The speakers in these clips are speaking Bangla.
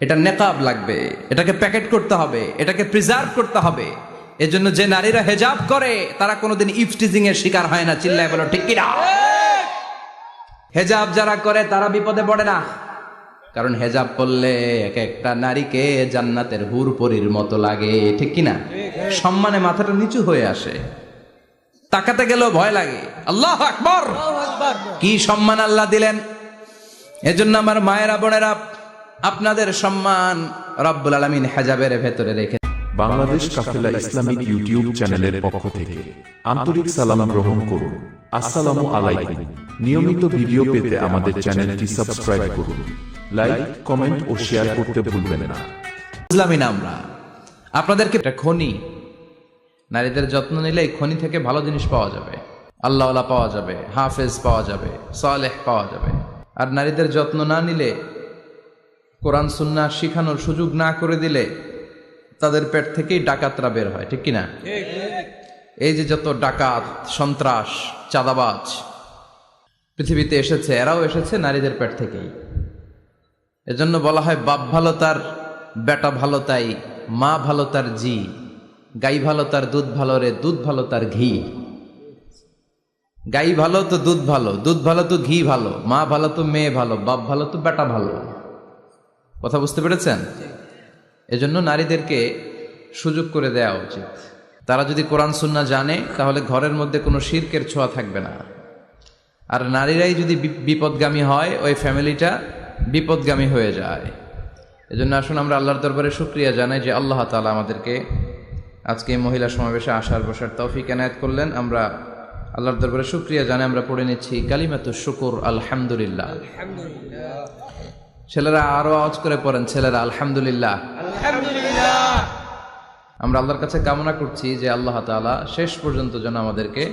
এটা নেকাব লাগবে, এটাকে প্যাকেট করতে হবে, এটাকে প্রিজার্ভ করতে হবে। এজন্য যে নারীরা হেজাব করে তারা কোনোদিন ইফটিজিং এর শিকার হয় না। চিল্লায় বলো ঠিক কিনা? হেজাব যারা করে তারা বিপদে পড়ে না, কারণ হেজাব করলে এক একটা নারীকে জান্নাতের হুর পরীর মতো লাগে। ঠিক কিনা? সম্মানে মাথাটা নিচু হয়ে আসে, তাকাতে গেলেও ভয় লাগে। আল্লাহু আকবার! কি সম্মান আল্লাহ দিলেন! এজন্য আমার মায়েরা বোনেরা, আপনাদের সম্মান রব্বুল আলামিন হেজাবের ভেতরে রেখে। বাংলাদেশ কাফেলা ইসলামিক ইউটিউব চ্যানেলের পক্ষ থেকে আন্তরিক সালাম গ্রহণ করুন। আসসালামু আলাইকুম। নিয়মিত ভিডিও পেতে আমাদের চ্যানেলটি সাবস্ক্রাইব করুন। লাইক, কমেন্ট ও শেয়ার করতে ভুলবেন না। বুঝলামই না আমরা। আপনাদেরকে একটা খনি, নারীদের যত্ন নিলে এই খনি থেকে ভালো জিনিস পাওয়া যাবে, আল্লাহওয়ালা পাওয়া যাবে, হাফেজ পাওয়া যাবে, সালেহ পাওয়া যাবে। আর নারীদের যত্ন না নিলে, কোরআন সুন্নাহ শিখানোর সুযোগ না করে দিলে তাদের পেট থেকেই ডাকাতরা বের হয়। ঠিক কিনা? এই যে যত ডাকাত, সন্ত্রাস, চাঁদাবাজ পৃথিবীতে এসেছে, এরাও এসেছে নারীদের পেট থেকেই। এজন্য বলা হয় বাপ ভালো তার বেটা ভালো তাই, মা ভালো তার জি, গাই ভালো তার দুধ ভালো রে, দুধ ভালো তার ঘি। গাই ভালো তো দুধ ভালো, দুধ ভালো তো ঘি ভালো, মা ভালো তো মেয়ে ভালো, বাপ ভালো তো বেটা ভালো। কথা বুঝতে পেরেছেন? এজন্য নারীদেরকে সুযোগ করে দেওয়া উচিত। তারা যদি কোরআন সুন্নাহ জানে তাহলে ঘরের মধ্যে কোনো শিরকের ছোঁয়া থাকবে না। আর নারীরাই যদি বিপদগামী হয়, ওই ফ্যামিলিটা বিপদগামী হয়ে যায়। এজন্য আসুন আমরা আল্লাহর দরবারে শুকরিয়া জানাই যে আল্লাহ তাআলা আমাদেরকে আজকে এই মহিলা সমাবেশে আসার বসার তৌফিক এনায়েত করলেন। আমরা আল্লাহর দরবারে শুকরিয়া জানাই। আমরা পড়ে নিচ্ছি কালিমাতুশ শুকর, আলহামদুলিল্লাহ। ছেলেরা আরো আওয়াজ করে পড়েন, ছেলেরা আলহামদুলিল্লাহ। আমরা আল্লাহর কাছে কামনা করছি যে আল্লাহ তাআলা শেষ পর্যন্ত যেন আমাদেরকে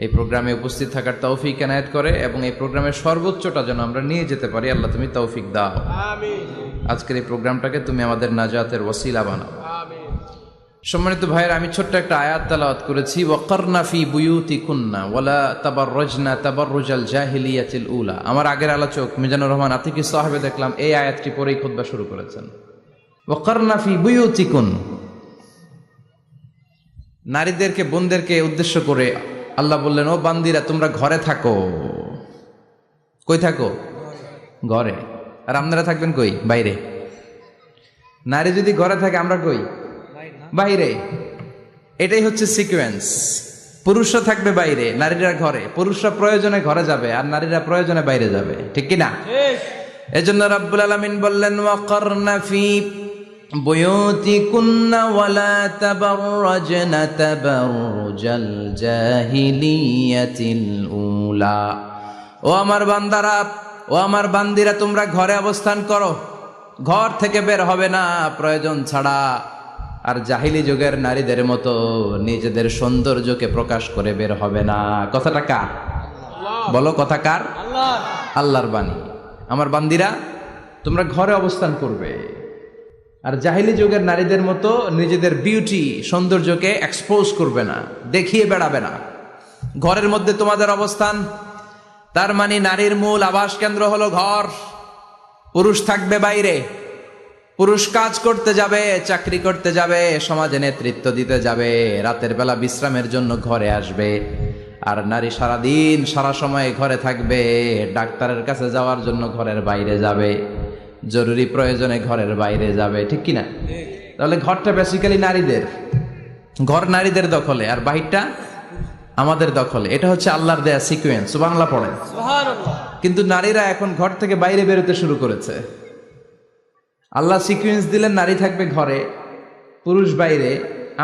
এই প্রোগ্রামে উপস্থিত থাকার তৌফিক এনায়েত করে এবং এই প্রোগ্রামের সর্বোচ্চটা যেন আমরা নিয়ে যেতে পারি। আল্লাহ তুমি তৌফিক দাও। আজকের এই প্রোগ্রামটাকে তুমি আমাদের নাজাতের ওসিলা বানাও। সম্মানিত ভাইয়েরা, আমি ছোট্ট একটা আয়াত তেলাওয়াত করেছি, ওয়াকারনা ফি বুয়ুতিকুন্না ওয়ালা তাবাররাজনা তাবাররুজাল জাহিলিয়াতিল উলা। আমার আগের আলোচক মিজানুর রহমান আতিকি সাহেবে দেখলাম এই আয়াতটি পরেই খুতবা শুরু করেছেন। ওয়াকারনা ফি বুয়ুতিকুন, নারীদেরকে, বোনদেরকে উদ্দেশ্য করে আল্লাহ বললেন, ও বান্দিরা তোমরা ঘরে থাকো। কই থাকো? ঘরে। আর আপনারা থাকবেন কই? বাইরে। নারী যদি ঘরে থাকে, আমরা কই? বাইরে। এটাই হচ্ছে সিকোয়েন্স। পুরুষরা থাকবে বাইরে, নারীরা ঘরে। পুরুষরা প্রয়োজনে ঘরে যাবে আর নারীরা প্রয়োজনে বাইরে যাবে। ঠিক কিনা? এজন্য রাব্বুল আলামিন বললেন, ওয়াকারনা ফি বুয়ুতিকুন্না ওয়ালা তাবাররাজনা তাবাররুজাল জাহিলিয়াতিল উলা। ও আমার বান্দারা, ও আমার বান্দিরা, তোমরা ঘরে অবস্থান করো, ঘর থেকে বের হবে না প্রয়োজন ছাড়া। আর জাহিলি যুগের নারীদের মতো নিজেদের সৌন্দর্যকে প্রকাশ করে বের হবে না। কথাটা কার? বলো, কথা কার? আল্লাহর বাণী। আমার বান্দিরা তোমরা ঘরে অবস্থান করবে, আর জাহিলি যুগের নারীদের মতো নিজেদের বিউটি, সৌন্দর্যকে এক্সপোজ করবে না, দেখিয়ে বেড়াবে না। ঘরের মধ্যে তোমাদের অবস্থান। তার মানে নারীর মূল আবাস কেন্দ্র হলো ঘর। পুরুষ থাকবে বাইরে। পুরুষ কাজ করতে যাবে, চাকরি করতে যাবে, সমাজে নেতৃত্ব দিতে যাবে, রাতের বেলা বিশ্রামের জন্য ঘরে আসবে। আর নারী সারাদিন সারা সময় ঘরে থাকবে, ডাক্তারের কাছে যাওয়ার জন্য ঘরের বাইরে যাবে, জরুরি প্রয়োজনে ঘরের বাইরে যাবে। ঠিক কিনা? তাহলে ঘরটা বেসিক্যালি নারীদের। ঘর নারীদের দখলে আর বাহিরটা আমাদের দখলে। এটা হচ্ছে আল্লাহর দেয়া সিকোয়েন্স। সুবহানাল্লাহ পড়েন। কিন্তু নারীরা এখন ঘর থেকে বাইরে বেরোতে শুরু করেছে। আল্লাহ সিকোয়েন্স দিলেন, নারী থাকবে ঘরে, পুরুষ বাইরে।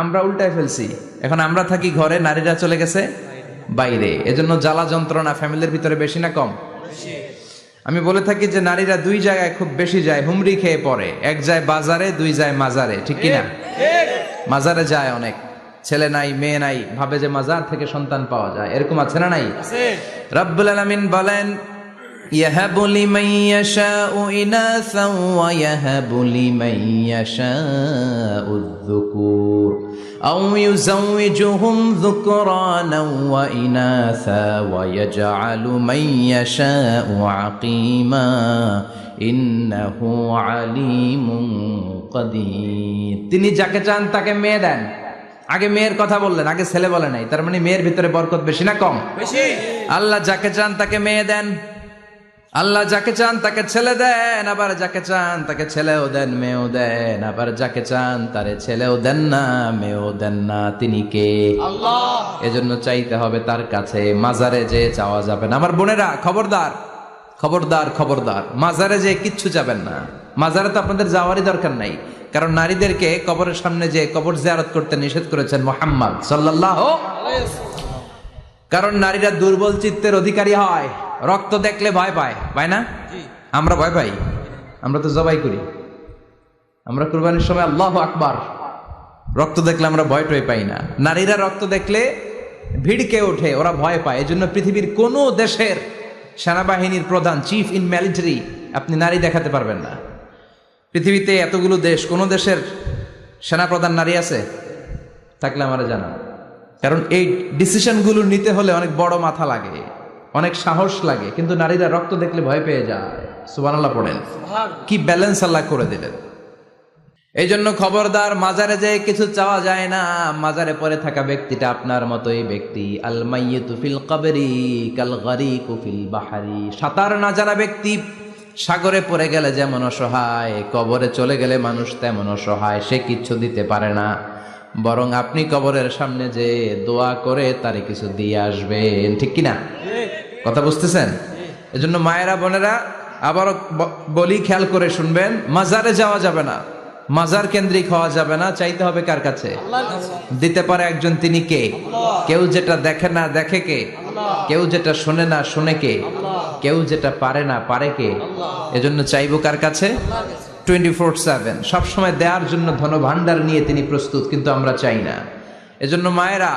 আমরা উল্টায় ফেলছি। এখন আমরা থাকি ঘরে, নারীরা চলে গেছে বাইরে। এজন্য জ্বালা যন্ত্রণা ফ্যামিলির ভিতরে বেশি না কম? আমি বলে থাকি যে নারীরা দুই জায়গায় খুব বেশি যায়, হুমড়ি খেয়ে পড়ে। এক যায় বাজারে, দুই যায় মাজারে। ঠিক কিনা? মাজারে যায় অনেক, ছেলে নাই মেয়ে নাই, ভাবে যে মাজার থেকে সন্তান পাওয়া যায়। এরকম আছে না নাই? রাব্বুল আলামিন বলেন, ইয়াহাবু লিমান ইয়াশাউ ইনাসা ওয়া ইয়াহাবু লিমান ইয়াশাউ যুকুর আও ইউযাওয়িজুহুম যুকরানা ওয়া ইনাসা ওয়া ইয়াজআলু মান ইয়াশাউ আকীমা ইন্নাহু আলিমুন কাদির। তিনি যাকে চান তাকে মেয়ে দেন। আগে মেয়ের কথা বললেন, আগে ছেলে বলে নাই। তার মানে মেয়ের ভিতরে বরকত বেশি না কম? বেশি। আল্লাহ যাকে চান তাকে মেয়ে দেন, আল্লাহ যাকে চান তাকে ছেলে দেন, আবার যাকে চান তাকে ছেলেও দেন মেয়েও দেন, আবার যাকে চান তারে ছেলেও দেন না মেয়েও দেন না। তিনি কে? আল্লাহ। এজন্য চাইতে হবে তার কাছে, মাজারে যে চাওয়া যাবে না। আমার বোনেরা খবরদার, খবরদার, খবরদার, মাজারে যে কিচ্ছু যাবেন না। মাজারে তো আপনাদের যাওয়ারই দরকার নাই, কারণ নারীদেরকে কবরের সামনে যে কবর জিয়ারত করতে নিষেধ করেছেন মুহাম্মদ সাল্লাল্লাহু আলাইহি ওয়াসাল্লাম। কারণ নারীরা দুর্বল চিত্তের অধিকারী হয়, রক্ত দেখলে ভয় পায়, পায় না? আমরা ভয় পাই, আমরা তো জবাই করি, আমরা কুরবানির সময় আল্লাহু আকবার, রক্ত দেখলে আমরা ভয় টয় পাই না। নারীরা রক্ত দেখলে ভিড়কে ওঠে, ওরা ভয় পায়। এজন্য পৃথিবীর কোন দেশের সেনাবাহিনীর প্রধান, চিফ ইন মিলিটারি, আপনি নারী দেখাতে পারবেন না। পৃথিবীতে এতগুলো দেশ, কোন দেশের সেনাপ্রধান নারী আছে? থাকলে আমারে জানান। কারণ এই ডিসিশনগুলো নিতে হলে অনেক বড় মাথা লাগে, অনেক সাহস লাগে, কিন্তু নারীরা রক্ত দেখলে ভয় পেয়ে যায়। সুবহানাল্লাহ পড়েন। কি ব্যালেন্স আল্লাহ করে দিলেন। এই জন্য খবরদার, মাজারে যে কিছু চাওয়া যায় না। মাজারে পড়ে থাকা ব্যক্তিটা আপনার মতোই ব্যক্তি। আল মাইয়িতু ফিল কবরি কাল গারিকু ফিল বাহরি। সাঁতার না জানা ব্যক্তি সাগরে পড়ে গেলে যেমন অসহায়, কবরে চলে গেলে মানুষ তেমন অসহায়। সে কিচ্ছু দিতে পারে না, বরং আপনি কবরের সামনে যে দোয়া করে তারে কিছু দিয়ে আসবেন। ঠিক কিনা? কথা বুঝতেছেন? এজন্য মায়েরা বোনেরা আবারও বলি, খেয়াল করে শুনবেন, মাজারে যাওয়া যাবে না, মাজার কেন্দ্রিক হওয়া যাবে না। চাইতে হবে কার কাছে? দিতে পারে একজন, তিনি কে? কেউ যেটা দেখে না দেখে কে? কেউ যেটা শোনে না শোনে কে? কেউ যেটা পারে না পারে কে? এজন্য চাইবো কার কাছে? 24/7 সবসময় দেওয়ার জন্য ধনভাণ্ডার নিয়ে তিনি প্রস্তুত, কিন্তু আমরা চাই না। এজন্য মায়েরা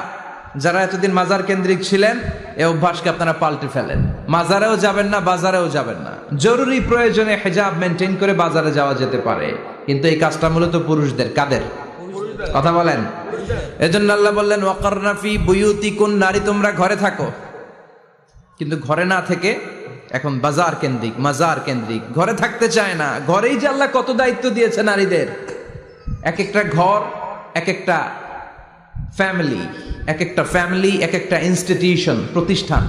যারা এতদিন মাজার কেন্দ্রিক ছিলেন, এই অভ্যাসকে আপনারা পাল্টে ফেলেন। মাজারেও যাবেন না, বাজারেও যাবেন না। জরুরি প্রয়োজনে হিজাব মেনটেন করে বাজারে যাওয়া যেতে পারে, কিন্তু এই কাজটা মূলত পুরুষদের। কাদের কথা বলেন? এজন্য আল্লাহ বললেন ওয়াকারনা ফি বুয়ুতিকুন, নারী তোমরা ঘরে থাকো। কিন্তু ঘরে না থেকে এখন বাজার কেন্দ্রিক, মাজার কেন্দ্রিক, ঘরে থাকতে চায় না। ঘরেই যে আল্লাহ কত দায়িত্ব দিয়েছে নারীদের। এক একটা ঘর এক একটা ফ্যামিলি, এক একটা ফ্যামিলি এক একটা ইনস্টিটিউশন, প্রতিষ্ঠান।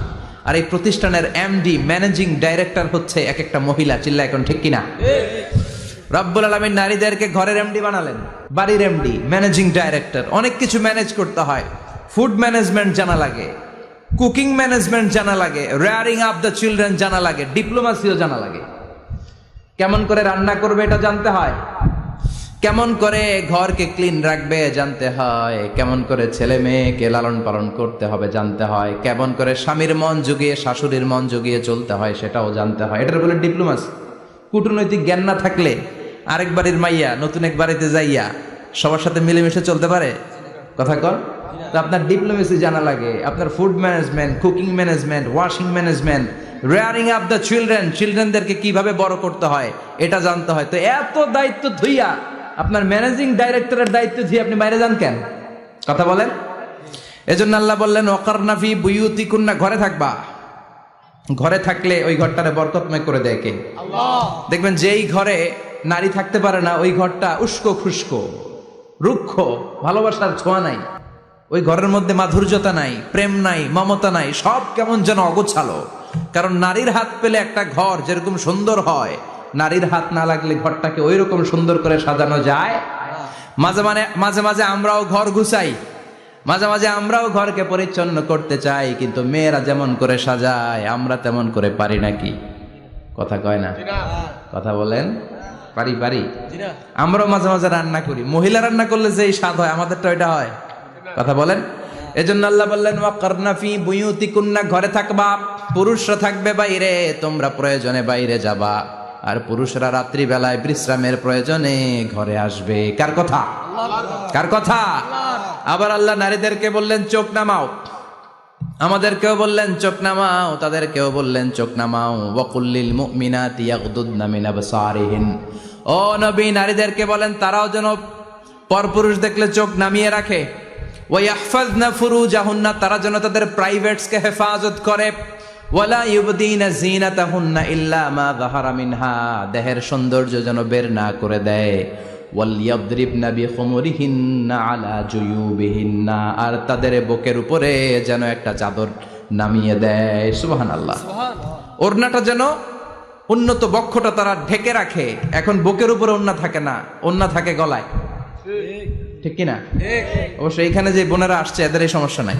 আর এই প্রতিষ্ঠানের এমডি, ম্যানেজিং ডাইরেক্টর হচ্ছে এক একটা মহিলা। চিল্লা এখন ঠিক কিনা? রব্বুল আলামিন নারীদেরকে ঘরের এমডি বানালেন, বাড়ির এমডি, ম্যানেজিং ডাইরেক্টর। অনেক কিছু ম্যানেজ করতে হয়। ফুড ম্যানেজমেন্ট জানা লাগে, কুকিং ম্যানেজমেন্ট জানা লাগে, রেয়ারিং আপ দ্য চিলড্রেন জানা লাগে, ডিপ্লোমাসিও জানা লাগে। কেমন করে রান্না করবে এটা জানতে হয়, কেমন করে ঘরকে ক্লিন রাখবে জানতে হয়, কেমন করে ছেলে মেয়েকে লালন পালন করতে হবে জানতে হয়, কেমন করে স্বামীর মন জুগিয়ে শাশুড়ির মন জুগিয়ে চলতে হয় সেটাও জানতে হয়। এটার বলে ডিপ্লোমাসি। কূটনৈতিক জ্ঞান না থাকলে আরেক বাড়ির মাইয়া নতুন এক বাড়িতে যাইয়া সবার সাথে মিলেমিশে চলতে পারে? কথা কর। তো আপনার ডিপ্লোমেসি জানা লাগে, আপনার food management, cooking management, washing management, rearing up the children, চিলড্রেনদেরকে কিভাবে বড় করতে হয় এটা জানতে হয়। তো এত দায়িত্ব ধুইয়া আপনার ম্যানেজিং ডাইরেক্টরের দায়িত্ব দিয়ে আপনি বাইরে যান কেন? কথা বলেন। এজন্য আল্লাহ বললেন ওয়াকারনা ফি বুয়ুতিকুন্না, ঘরে থাকবা। ঘরে থাকলে ওই ঘরটারে বরকতময় করে দেয় কে? আল্লাহ। দেখবেন যেই ঘরে নারী থাকতে পারে না, ওই ঘরটা উস্কো খুস্কো, রুক্ষ, ভালোবাসার ছোঁয়া নাই। ওই ঘরের মধ্যে মাধুর্যতা নাই, প্রেম নাই, মমতা নাই, সব কেমন যেন অগোছালো। কারণ নারীর হাত পেলে একটা ঘর যেরকম সুন্দর হয়, নারীর হাত না লাগলে ঘরটাকে ওই রকম সুন্দর করে সাজানো যায়। মাঝে মাঝে আমরাও ঘর গুছাই, মাঝে মাঝে আমরাও ঘরকে পরিচ্ছন্ন করতে চাই, কিন্তু মেয়েরা যেমন করে সাজায় আমরা তেমন করে পারি নাকি? কথা কয় না? কথা বলেন। পারি পারি। আমরাও মাঝে মাঝে রান্না করি, মহিলা রান্না করলে যেই স্বাদ হয় আমাদেরটা ওইটা হয়। কথা বলেন। এজন্য আল্লাহ বললেন ওয়াকারনা ফি বুয়ুতিকুন্না, ঘরে থাকবা। পুরুষরা থাকবে বাইরে, তোমরা প্রয়োজনে বাইরে যাবা। আর পুরুষরা রাত্রি বেলায় বিশ্রামের প্রয়োজনে ঘরে আসবে। কার কথা? কার কথা? আবার আল্লাহ নারীদেরকে বললেন চোখ নামাও, আমাদেরকেও বললেন চোখ নামাও, তাদেরকেও বললেন চোখ নামাও। ওয়াকুল্লিল মুমিনাতি ইয়াগদুদনা মিন আবসারিহিন, ও নবী নারীদেরকে বলেন তারাও যেন পরপুরুষ দেখলে চোখ নামিয়ে রাখে। ওয়া ইয়াহফাজনা ফুরুজাহুন্না, তারা যেন তাদের প্রাইভেটসকে হেফাজত করে। ওয়ালা ইউবদিনা যিনাতাহুন্না ইল্লা মা যাহারা মিনহা, দেহের সৌন্দর্য যেন বের না করে দেয়। ওয়ালিয়াদরিবনা বিখুমুরিহিন্না আলা জুয়ুবিহিন্না, আর তাদের বুকের উপরে যেন একটা চাদর নামিয়ে দেয়। সুবহানাল্লাহ। ওড়নাটা যেন উন্নত বক্ষটা তারা ঢেকে রাখে। এখন বুকের উপরে ওড়না থাকে না, ওড়না থাকে গলায়, ঠিক কিনা? অবশ্য এইখানে যে বোনেরা আসছে এদের এই সমস্যা নাই,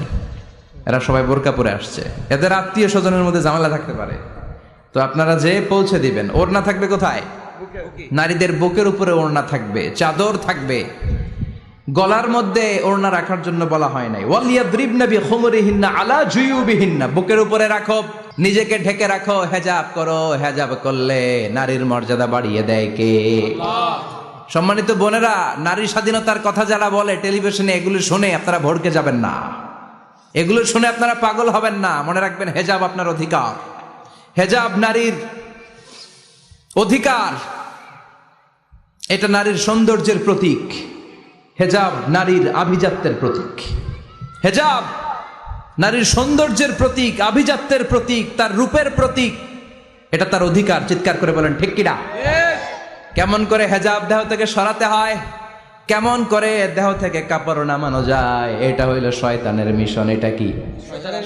এরা সবাই বোরকা পরে আসছে, এদের আত্মীয় স্বজনের মধ্যে ঝামেলা থাকতে পারে। তো আপনারা যে পৌঁছে দিবেন, ওড়না থাকবে কোথায়? নারীদের বুকের উপরে ওড়না থাকবে, চাদর থাকবে। গলার মধ্যে ওড়না রাখার জন্য বলা হয় নাই। ওয়ালিয়াদরিবনা বিখুমুরিহিন্না আলা জুয়ুবিহিন্না, বুকের উপরে রাখো, নিজেকে ঢেকে রাখো, হেজাব করো। হেজাব করলে নারীর মর্যাদা বাড়িয়ে দেয় কে? সম্মানিত বোনেরা, নারী স্বাধীনতার কথা যারা বলে টেলিভিশনে, এগুলো শুনে আপনারা ভড়কে যাবেন না, এগুলো শুনে আপনারা পাগল হবেন না। মনে রাখবেন, হেজাব আপনার অধিকার, হেজাব নারীর অধিকার, এটা নারীর সৌন্দর্যের প্রতীক, হেজাব নারীর আভিজাত্যের প্রতীক, হেজাব নারীর সৌন্দর্যের প্রতীক, আভিজাত্যের প্রতীক, তার রূপের প্রতীক, এটা তার অধিকার। চিৎকার করে বলেন ঠিক কিনা? কেমন করে হেজাব দেহ থেকে সরাতে হয়, কেমন করে দেহ থেকে কাপড় নামানো যায়, এটা হইল শয়তানের মিশন। এটা কি?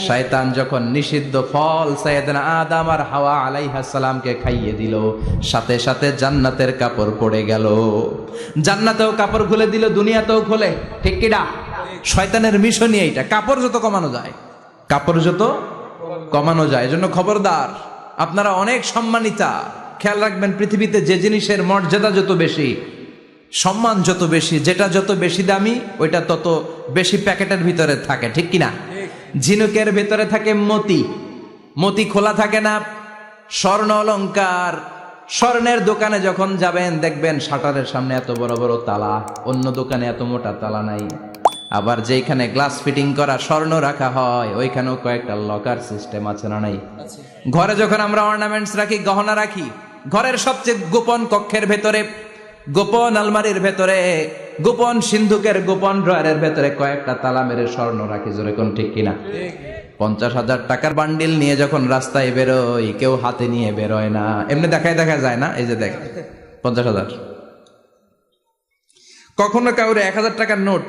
শয়তান যখন নিষিদ্ধ ফল সাইয়েদনা আদম আর হাওয়া আলাইহিস সালামকে খাইয়ে দিল, সাথে সাথে জান্নাতের কাপড় পড়ে গেল। জান্নাতেও কাপড় খুলে দিল, দুনিয়াতেও খুলে, ঠিক কিনা? শয়তানের মিশনই এইটা, কাপড় যত কমানো যায়, কাপড় যত কমানো যায়। এজন্য খবরদার, আপনারা অনেক সম্মানিতা, খেয়াল রাখবেন, পৃথিবীতে যে জিনিসের মর্যাদা যত বেশি, সম্মান যত বেশি, যেটা যত বেশি দামি, ওইটা তত বেশি প্যাকেটের ভিতরে থাকে, ঠিক কিনা? ঝিনুকের ভিতরে থাকে মতি, মতি খোলা থাকে না। স্বর্ণ অলংকার, স্বর্ণের দোকানে যখন যাবেন দেখবেন শাটারের সামনে এত বড় বড় তালা, অন্য দোকানে এত মোটা তালা নাই। আবার যেখানে গ্লাস ফিটিং করা স্বর্ণ রাখা হয়, ওইখানেও কয়েকটা লকার সিস্টেম আছে না নাই? ঘরে যখন আমরা অর্নামেন্টস রাখি, গহনা রাখি, ঘরের সবচেয়ে গোপন কক্ষের ভেতরে, গোপন আলমারির ভেতরে, গোপন সিন্ধুকের গোপন ড্রয়ারের ভেতরে কয়েকটা তালা মেরে স্বর্ণ রাখি। জোরে কোন ঠিক কিনা? 50,000 টাকার বান্ডিল নিয়ে যখন রাস্তায় বেরোই, কেউ হাতে নিয়ে বেরোয় না, এমনি দেখায় দেখা যায় না। এই যে দেখ 50,000, কখনো কাউরে 1000 টাকার নোট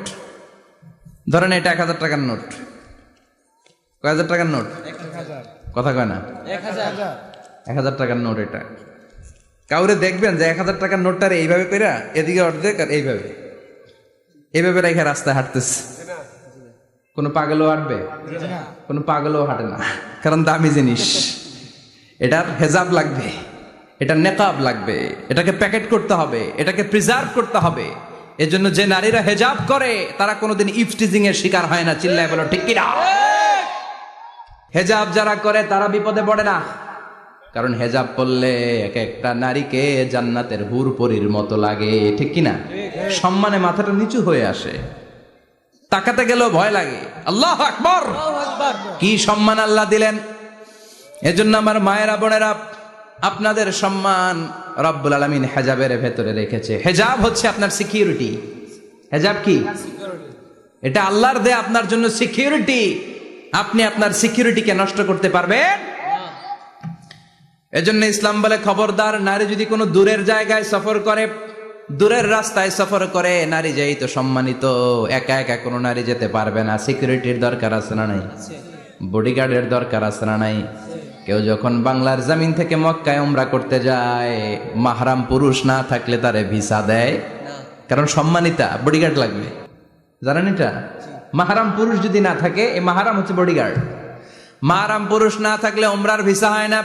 ধরেন, এটা 1000 টাকার নোট, কয় হাজার টাকার নোট? কথা কয় না, 1000 টাকার নোট। এটা কাউরে দেখবেন যে 1000 টাকার নোটটার এইভাবে কইরা এদিকে অর্ধেক আর এইভাবে এইভাবে রেখে রাস্তায় হাঁটতেছে, কোনো পাগলও হাঁটবে? কোনো পাগলও হাঁটে না, কারণ দামি জিনিস। এটার হেজাব লাগবে, এটা নেকাব লাগবে, এটাকে প্যাকেট করতে হবে, এটাকে প্রিজার্ভ করতে হবে। এজন্য যে নারীরা হেজাব করে তারা কোনোদিন ইফটিজিং এর শিকার হয় না। চিল্লায় বলো ঠিক কিনা? হেজাব যারা করে তারা বিপদে পড়ে না, কারণ হেজাব করলে এক একটা নারীকে জান্নাতের হুর পরীর মতো লাগে, ঠিক কিনা? সম্মানে মাথাটা নিচু হয়ে আসে, তাকাতে গেলেও ভয় লাগে। আল্লাহু আকবার, কি সম্মান আল্লাহ দিলেন! এজন্য আমার মায়েরা বোনেরা, আপনাদের সম্মান রব্বুল আলামিন হেজাবের ভেতরে রেখেছে। হেজাব হচ্ছে আপনার সিকিউরিটি। হেজাব কি? এটা আল্লাহর দেয়া আপনার জন্য সিকিউরিটি। আপনি আপনার সিকিউরিটিকে নষ্ট করতে পারবেন? এজন্য ইসলাম বলে, খবরদার, নারী যদি কোনো দূরের জায়গায় সফর করে, দূরের রাস্তায় সফর করে, নারী যেই তো সম্মানিত, একা একা কোনো নারী যেতে পারবে না। সিকিউরিটির দরকার আছে না নাই? বডিগার্ডের দরকার আছে না নাই? কেউ যখন বাংলার জমিন থেকে মক্কায় উমরা করতে যায়, মাহরাম পুরুষ না থাকলে তারে ভিসা দেয়, কারণ সম্মানিতা, বডিগার্ড লাগবে। জানেন এটা? মাহরাম পুরুষ যদি না থাকে, এই মাহরাম হচ্ছে বডিগার্ড। মাহরাম পুরুষ না থাকলে উমরার ভিসা হয় না,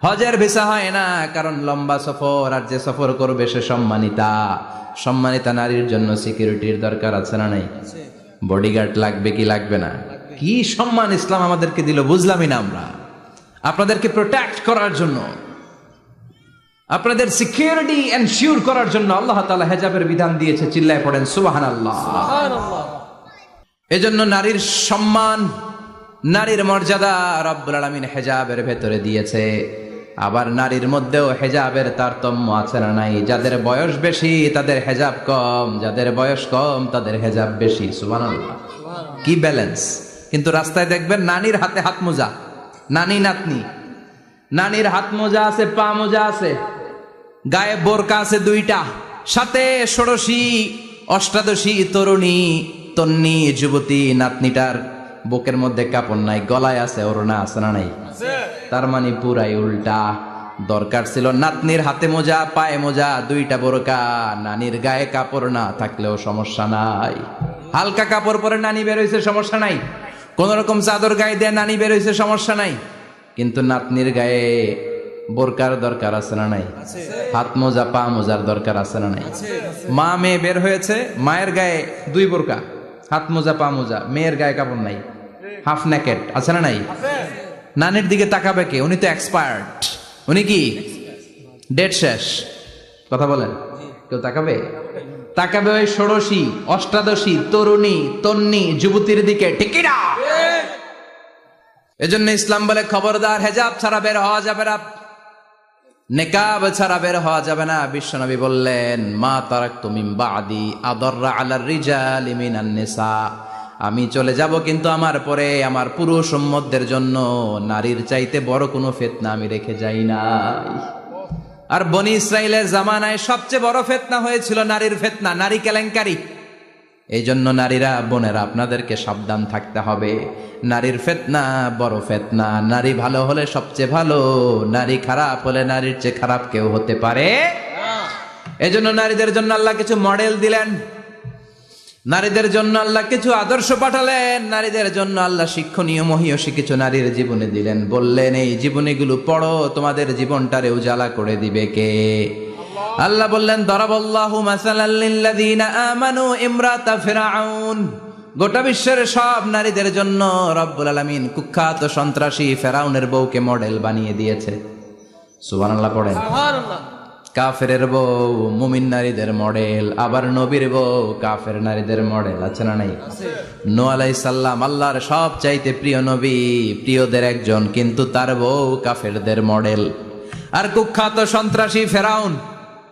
হজের ভিসা হয় না, কারণ লম্বা সফর, আর যে সফর করবে সে সম্মানিতা। সম্মানিতা নারীর জন্য সিকিউরিটির দরকার আছে না নাই? বডিগার্ড লাগবে কি লাগবে না? কি সম্মান ইসলাম আমাদেরকে দিল, বুঝলামই না আমরা। আপনাদেরকে প্রোটেক্ট করার জন্য, আপনাদের সিকিউরিটি এনশিওর করার জন্য আল্লাহ তাআলা হেজাবের বিধান দিয়েছে। চিল্লায় পড়েন সুবহানাল্লাহ। এজন্য নারীর সম্মান, নারীর মর্যাদা রব্বুল আলামিন হেজাবের ভেতরে দিয়েছে। আবার নারীর মধ্যেও হেজাবের তারতম্য আছে না নাই? যাদের বয়স বেশি তাদের হেজাব কম, যাদের বয়স কম তাদের হেজাব বেশি। সুবহানাল্লাহ, কি ব্যালেন্স! কিন্তু রাস্তায় দেখবেন নারীর হাতে হাত মোজা, নানি নাতনি, নানির হাত মোজা আছে, পা মোজা আছে, গায়ে বোরকা আছে দুইটা, সাথে ষোড়শী অষ্টাদশী তরুণী তন্নি যুবতী নাতনিটার বুকের মধ্যে কাপড় নাই, গলায় আছে ওড়না, আছে না নাই? তার মানে পুরাই উল্টা। দরকার ছিল নাতনির হাতে মোজা, পায়ে মোজা, দুইটা বোরকা, নানির গায়ে কাপড় না থাকলেও সমস্যা নাই। হালকা কাপড় পরে নানি বের হইছে, সমস্যা নাই। কোন রকম চাদর গায়ে দিয়ে নানি বের হইছে, সমস্যা নাই। কিন্তু নাতনির গায়ে বোরকার দরকার আছে না নাই? হাত মোজা পা মোজার দরকার আছে না নাই? মা মেয়ে বের হয়েছে, মায়ের গায়ে দুই বোরকা, হাত মোজা পা মোজা, মেয়ের গায়ে কাপড় নাই, হাফ নেকেট, আছে না নাই? নানির দিকে তাকাবে কে? উনি তো এক্সপায়ার্ড, উনি কি ডেট শেষ। কথা বলেন, কেউ তাকাবে? তাকাবে ওই ষোড়শী অষ্টাদশী তরুণী তন্নি যুবতীর দিকে, ঠিক কি না? এজন্য ইসলাম বলে খবরদার, হেজাব ছাড়া বের হওয়া যাবে না, নেকাব ছাড়া বের হওয়া যাবে না। বিশ্বনবী বললেন, মা তারাকতু মিন বাদি আদাররা আলার রিজালি মিনান নিসা, আমি চলে যাব কিন্তু আমার পরে আমার পুরুষ উম্মতদের জন্য নারীর চাইতে বড় কোনো ফিতনা আমি রেখে যাই নাই। আর বনি ইসরাইলের জামানায় সবচেয়ে বড় ফিতনা হয়েছিল নারীর ফিতনা, নারী কেলেঙ্কারি। এই জন্য নারীরা, বোনেরা, আপনাদেরকে সাবধান থাকতে হবে। নারীর ফিতনা বড় ফিতনা। নারী ভালো হলে সবচেয়ে ভালো, নারী খারাপ হলে নারীর চেয়ে খারাপ কেউ হতে পারে। এই জন্য নারীদের জন্য আল্লাহ কিছু মডেল দিলেন, নারীদের জন্য আল্লাহ কিছু আদর্শ পাঠালেন, নারীদের জন্য আল্লাহ শিক্ষণীয় মহীয়সী কিছু নারীর জীবনে দিলেন। বললেন, এই জীবনীগুলো পড়ো, তোমাদের জীবনটারে উজালা করে দিবে কে? আল্লাহ বললেন, দরাবাল্লাহু মাসালাল লিল্লাযীনা আমানু ইমরাতা ফিরআউন। গোটা বিশ্বের সব নারীদের জন্য রব্বুল আলামিন কুখ্যাত সন্ত্রাসী ফেরাউনের বউকে মডেল বানিয়ে দিয়েছে। সুবহানাল্লাহ পড়েন। সুবহানাল্লাহ। কাফেরের বউ মুমিন নারীদের মডেল, আবার নবীর বউ কাফের নারীদের মডেল, আছে না নাই? নূহ আলাইহিস সালাম আল্লাহর সব চাইতে প্রিয় নবী, প্রিয়দের একজন, কিন্তু তার বউ কাফেরদের মডেল। আর কুখ্যাত সন্ত্রাসী ফেরাউন,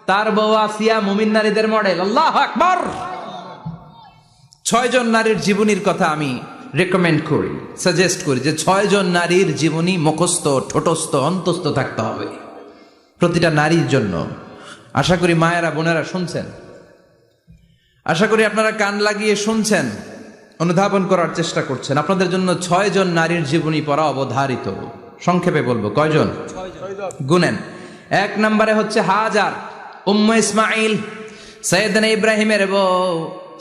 তার বউ আসিয়া মুমিন নারীদের মডেল। আল্লাহু আকবার। 6 জন নারীর জীবনীর কথা আমি রেকমেন্ড করি, সাজেস্ট করি যে 6 জন নারীর জীবনী মুখস্থ, ঠোঁটস্থ, অন্তস্থ থাকতে হবে প্রতিটা নারীর জন্য। আশা করি মায়েরা বোনেরা শুনছেন, আশা করি আপনারা কান লাগিয়ে শুনছেন, অনুধাবন করার চেষ্টা করছেন। আপনাদের জন্য 6 জন নারীর জীবনী পড়া অবধারিত। সংক্ষেপে বলবো, কয়জন? গুনেন। 1 নম্বরে হচ্ছে হাজার, উম্মে ইসমাইল, সাইয়েদনা ইব্রাহিমের বউ,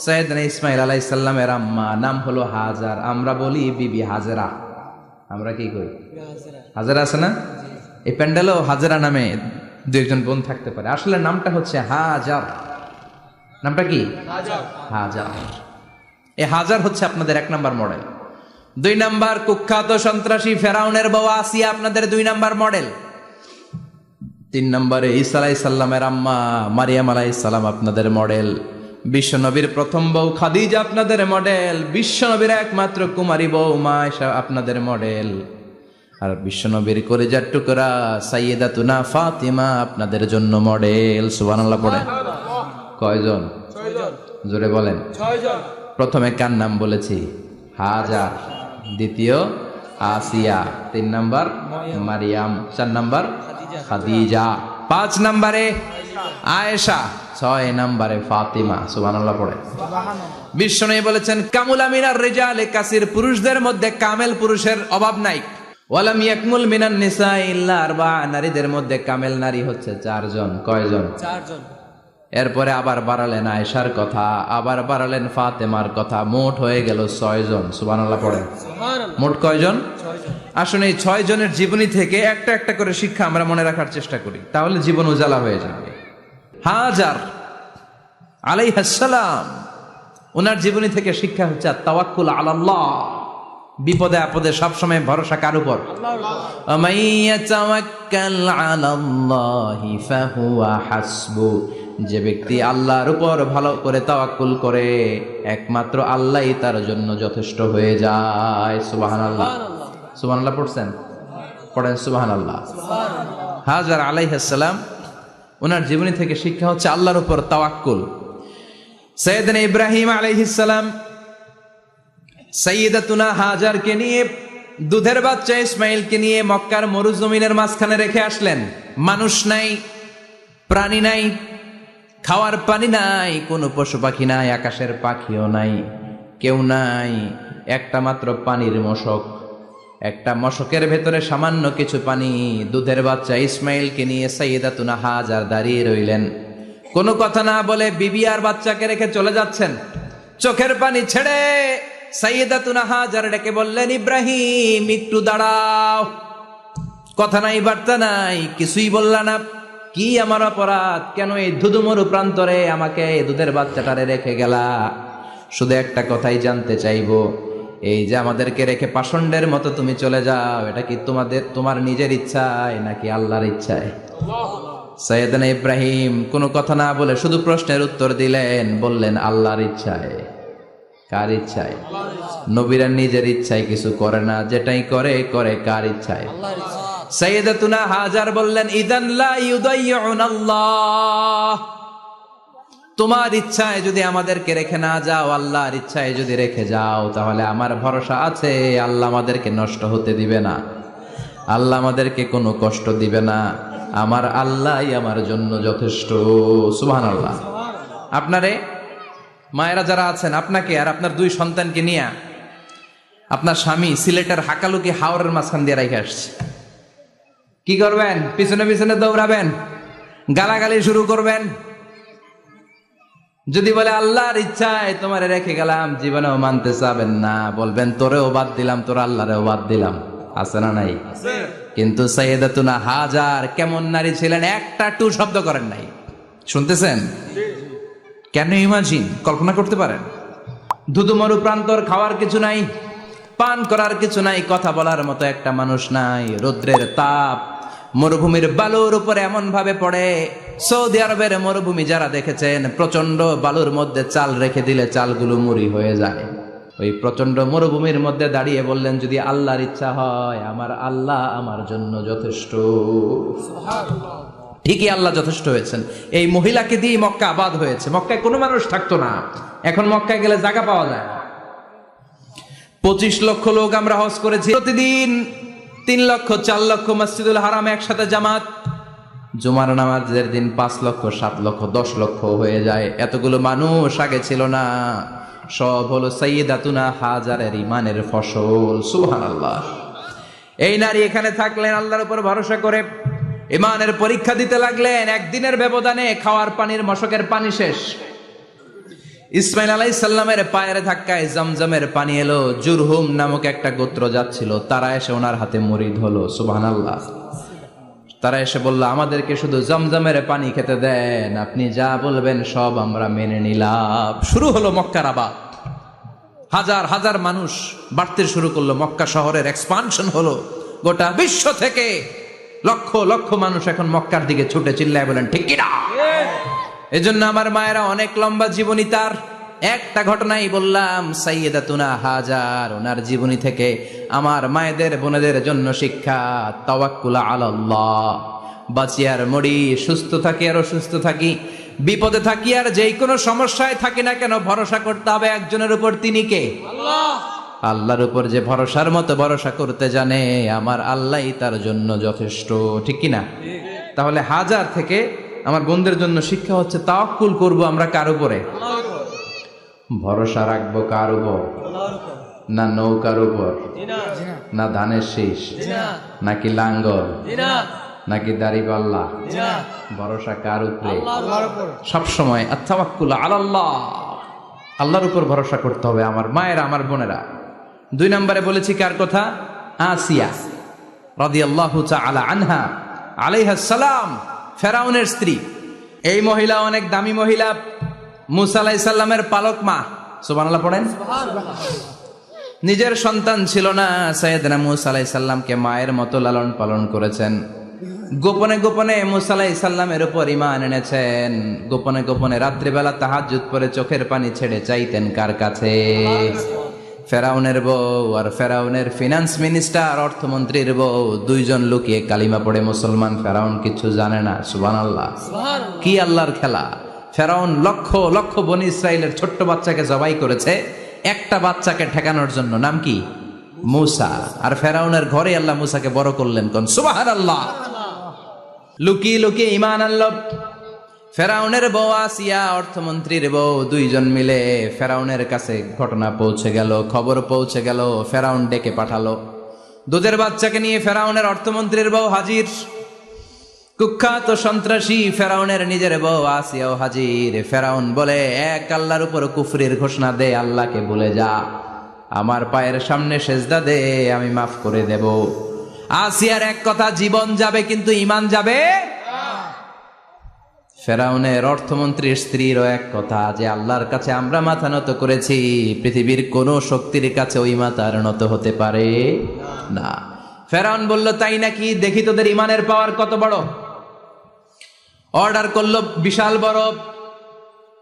সাইয়েদনা ইসমাইল আলাইহিস সালামের আম্মা, নাম হলো হাজার। আমরা বলি বিবি হাজেরা, আমরা কি কই? হাজেরা আছে না? এই প্যান্ডেলও হাজেরা নামে 2-1 বোন থাকতে পারে, আসলে নামটা হচ্ছে হাজার। নামটা কি? হাজার। এই হাজার হচ্ছে আপনাদের 1 নম্বর মডেল। 2 নম্বর কুখ্যাত সন্ত্রাসী ফেরাউনের বউ আসিয়া, আপনাদের 2 নম্বর মডেল। 3 নম্বরে ঈসা আলাইহিস সালামের আম্মা মারিয়াম আলাইহিস সালাম আপনাদের মডেল। বিশ্বনবীর প্রথম বউ খাদিজা আপনাদের মডেল। বিশ্বনবীর একমাত্র কুমারী বউ মা আয়েশা আপনাদের মডেল। আর বিশ্বনবীর কলিজার টুকরা সাইয়্যিদাতুনা ফাতিমা আপনাদের জন্য মডেল। সুবহানাল্লাহ পড়েন। কয়জন? 6 জন। জোরে বলেন। 6 জন। প্রথমে কার নাম বলেছি? হাজার। দ্বিতীয় আসিয়া, 3 নাম্বার মারিয়াম, 4 নাম্বার খাদিজা, 5 নম্বরে আয়েশা, 6 নম্বরে ফাতিমা। সুবহানাল্লাহ পড়ে। বিশ্বনবী বলেছেন, কামুলা মিনার রিজালে কাসির, পুরুষদের মধ্যে কামেল পুরুষের অভাব নাই। ওয়ালাম ইয়াকমুল মিনান নিসা ইল্লা 4, নারীদের মধ্যে কামেল নারী হচ্ছে 4 জন। কয়জন? 4 জন। এরপরে আবার বাড়ালেন আয়েশার কথা, আবার বাড়ালেন ফাতেমার কথা, মোট হয়ে গেল 6 জন। সুবহানাল্লাহ পড়েন। মোট কয়জন? 6 জন। আসুন এই 6 জনের জীবনী থেকে একটা একটা করে শিক্ষা আমরা মনে রাখার চেষ্টা করি, তাহলে জীবন উজালা হয়ে যাবে। হাজার আলাইহিস সালাম, ওনার জীবনী থেকে শিক্ষা হচ্ছে তাওয়াক্কুল আলাল্লাহ, বিপদে আপদে সবসময় ভরসা কার উপর? আল্লাহ। মাইয়া তাওয়াক্কাল আলাল্লাহি ফাহুয়া হাসবু, যে ব্যক্তি আল্লাহর উপর ভালো করে তাওয়াক্কুল করে একমাত্র আল্লাহই তার জন্য যথেষ্ট হয়ে যায়। সুবহানাল্লাহ। সুবহানাল্লাহ পড়ছেন? পড়েন সুবহানাল্লাহ। হাজার আলাইহিস সালাম, ওনার জীবনী থেকে শিক্ষা হচ্ছে আল্লাহর উপর তাওয়াক্কুল। সাইয়েদনা ইব্রাহিম আলাইহিস সালাম সাইয়্যিদাতুনা হাজারকে নিয়ে দুধের বাচ্চা ইসমাইলকে নিয়ে মক্কার মরুজমিনের মাঝখানে রেখে আসলেন। মানুষ নাই, প্রাণী নাই, খাওয়ার পানি নাই, কোনো পশু পাখি নাই, আকাশের পাখিও নাই, কেউ নাই, একটা মাত্র পানির মশক। একটা মশকের ভেতরে সামান্য কিছু পানি। দুধের বাচ্চা ইসমাইলকে নিয়ে সাইয়েদাতুনা হাজার দাঁড়িয়ে রইলেন। কোনো কথা না বলে বিবি আর বাচ্চাকে রেখে চলে যাচ্ছেন। চোখের পানি ছেড়ে সাইয়েদাতুনা হাজার ডেকে বললেন, ইব্রাহিম একটু দাঁড়াও। কথা নাই, বার্তা নাই, কিছুই বললা না। কি আমার অপরাধ? কেন এই ধুধুমরু প্রান্তরে আমাকে দুধের বাচ্চাটারে রেখে গেলা? শুধু একটা কথাই জানতে চাইবো, এই যে আমাদেরকে রেখে পাষণ্ডের মতো তুমি চলে যাও, এটা কি তোমার নিজের ইচ্ছায় নাকি আল্লাহর ইচ্ছায়? সাইয়েদনা ইব্রাহিম কোনো কথা না বলে শুধু প্রশ্নের উত্তর দিলেন, বললেন আল্লাহর ইচ্ছায়। কার ইচ্ছায়? নবীরা নিজের ইচ্ছায় কিছু করে না, যেটাই করে করে কার ইচ্ছায়? সাইয়েদাতুনা হাজার বললেন, ইদান লা ইউদাইয়ুনাল্লাহ, তোমার ইচ্ছায় যদি আমাদেরকে রেখে না যাও, আল্লাহর ইচ্ছায় যদি রেখে যাও, তাহলে আমার ভরসা আছে আল্লাহ আমাদেরকে নষ্ট হতে দিবে না, আল্লাহ আমাদেরকে কোনো কষ্ট দিবে না, আমার আল্লাহই আমার জন্য যথেষ্ট। সুবহানাল্লাহ। আপনারে মায়েরা যারা আছেন, আপনাকে আর আপনার দুই সন্তানকে নিয়ে আপনার স্বামী সিলেটের হাকালুকি হাওরের মাঝখান দিয়ে রেখে আসছে। কি করবেন? পিছনে পিছনে দৌড়াবেন, গালাগালি শুরু করবেন। যদি বলে আল্লাহর ইচ্ছায় তোমারে রেখে গেলাম, জীবনেও মানতে চাবেন না, বলবেন তোরেও বাদ দিলাম, তোর আল্লাহরেও বাদ দিলাম। আছে না নাই? কিন্তু সাইয়েদাতুনা হাজার কেমন নারী ছিলেন, একটা টু শব্দ করেন নাই। শুনতেছেন? কেন ইমাজিন, কল্পনা করতে পারেন? ধুধুমরু প্রান্তর, খাওয়ার কিছু নাই, পান করার কিছু নাই, কথা বলার মতো একটা মানুষ নাই, রৌদ্রের তাপ মরুভূমির বালুর উপরে এমন ভাবে পড়ে। সৌদি আরবের মরুভূমি যারা দেখেছেন, প্রচন্ড বালুর মধ্যে চাল রেখে দিলে চালগুলো মুড়ি হয়ে যায়। ওই প্রচন্ড মরুভূমির মধ্যে দাঁড়িয়ে বললেন, যদি আল্লাহর ইচ্ছা হয়, আমার আল্লাহ আমার জন্য যথেষ্ট। ঠিকই আল্লাহ যথেষ্ট হয়েছেন। এই মহিলাকে দিয়ে মক্কা আবাদ হয়েছে। মক্কায় কোনো মানুষ থাকতো না, এখন মক্কায় গেলে জায়গা পাওয়া যায়। 25 লক্ষ লোক আমরা হজ করেছি, প্রতিদিন 3 লক্ষ 4 লক্ষ মসজিদুল হারাম একসাথে জামাত। জুমার নামাজের দিন 5 লক্ষ 7 লক্ষ 10 লক্ষ হয়ে যায়। এতগুলো মানুষ আগে ছিল না। সব হলো সাইয়েদাতুনা হাজারের ইমানের ফসল। সুবহানাল্লাহ। এই নারী এখানে থাকলেন আল্লাহর উপর ভরসা করে, ইমানের পরীক্ষা দিতে লাগলেন। একদিনের ব্যবধানে খাওয়ার পানির মশকের পানি শেষ। ইসমাইল আলাইহিস সালামের পায়ের ধাক্কায় জমজমের পানি এলো। জুরহুম নামক একটা গোত্র যাচ্ছিল, তারা এসে ওনার হাতে মুরিদ হলো। সুবহানাল্লাহ। তারা এসে বলল, আমাদেরকে শুধু জমজমের পানি খেতে দেন, আপনি যা বলবেন সব আমরা মেনে নিলাম। শুরু হলো মক্কার আবাদ। হাজার হাজার মানুষ বাড়তে শুরু করলো, মক্কা শহরের এক্সপানশন হলো। গোটা বিশ্ব থেকে লক্ষ লক্ষ মানুষ এখন মক্কার দিকে ছুটে চিল্লায় বলেন, ঠিক কিনা? এজন্য আমার মায়েরা অনেক লম্বা জীবনী। তার একটা ঘটনাই বললাম, সাইয়েদাতুনা হাজার, ওনার জীবনী থেকে আমার মায়েদের বোনেদের জন্য শিক্ষা। তাওয়াক্কুল আলাল্লাহ। বাঁচি আর মরি, সুস্থ থাকি আর অসুস্থ থাকি, বিপদে থাকি আর যেই কোনো সমস্যায় থাকি না কেন, ভরসা করতে হবে একজনের উপর। তিনি কে? আল্লাহ। আল্লাহর উপর যে ভরসার মতো ভরসা করতে জানে, আমার আল্লাহই তার জন্য যথেষ্ট। ঠিক কিনা? তাহলে হাজার থেকে আমার বোনদের জন্য শিক্ষা হচ্ছে, তাওয়াক্কুল করব আমরা কার উপরে? ভরসা রাখবো কার উপর? না নৌকার উপর, না ধানের শীষ, নাকি লাঙ্গল, নাকি দাড়িপাল্লা? ভরসা কার উপরে? সবসময় আত-তাওয়াক্কুল আলাল্লাহ, আল্লাহর উপর ভরসা করতে হবে আমার মায়েরা, আমার বোনেরা। 2 নম্বরে বলেছি কার কথা? আসিয়া রাদিয়াল্লাহু তাআলা আনহা আলাইহাস সালাম, ফেরাউনের স্ত্রী। এই মহিলা অনেক দামি মহিলা, মুসা আলাইহিস সালামের পালক মা। সুবহানাল্লাহ পড়েন। নিজের সন্তান ছিল না, সাইয়েদনা মুসা আলাইহিস সালামকে মায়ের মতো লালন পালন করেছেন। গোপনে গোপনে মুসা আলাইহিস সালামের উপর ঈমান এনেছেন। গোপনে গোপনে রাত্রিবেলা তাহাজ্জুদ পড়ে চোখের পানি ছেড়ে চাইতেন কার কাছে? ফেরাউনের বউ আর ফেরাউনের ফিনান্স মিনিস্টার, অর্থমন্ত্রীর বউ, 2 জন লুকিয়ে কালিমা পড়ে মুসলমান। ফেরাউন কিছু জানে না। সুবহানাল্লাহ। কি আল্লাহর খেলা! ফেরাউন লক্ষ লক্ষ বনি ইসরাইলের ছোট্ট বাচ্চাকে জবাই করেছে একটা বাচ্চাকে ঠেকানোর জন্য। নাম কি? মুসা। আর ফেরাউনের ঘরে আল্লাহ মুসাকে বড় করলেন, কোন সুবহানাল্লাহ। লুকিয়ে লুকিয়ে ঈমান আনলো। ফেরাউনের বউ আসিয়া, অর্থমন্ত্রীর বউ, দুইজন মিলে ফেরাউনের কাছে ঘটনা পৌঁছে গেল, খবর পৌঁছে গেল। ফেরাউন ডেকে পাঠালো দুধের বাচ্চাকে নিয়ে। ফেরাউনের অর্থমন্ত্রীর বউ হাজির, কুখ্যাত সন্ত্রাসী ফেরাউনের নিজের বউ আসিয়াও হাজির। ফেরাউন বলে, এক আল্লাহর উপর কুফরির ঘোষণা দে, আল্লাহকে ভুলে যা, আমার পায়ের সামনে সেজদা দে, আমি মাফ করে দেব। আসিয়ার এক কথা, জীবন যাবে কিন্তু ঈমান যাবে। ফেরাউনের অর্থমন্ত্রীর স্ত্রীরও এক কথা, যে আল্লাহর কাছে আমরা মাথা নত করেছি, পৃথিবীর কোন শক্তির কাছে ওই মাথার নত হতে পারে না। ফেরাউন বলল, তাই নাকি, দেখি তোদের ঈমানের পাওয়ার কত বড়। অর্ডার করলো, বিশাল বড়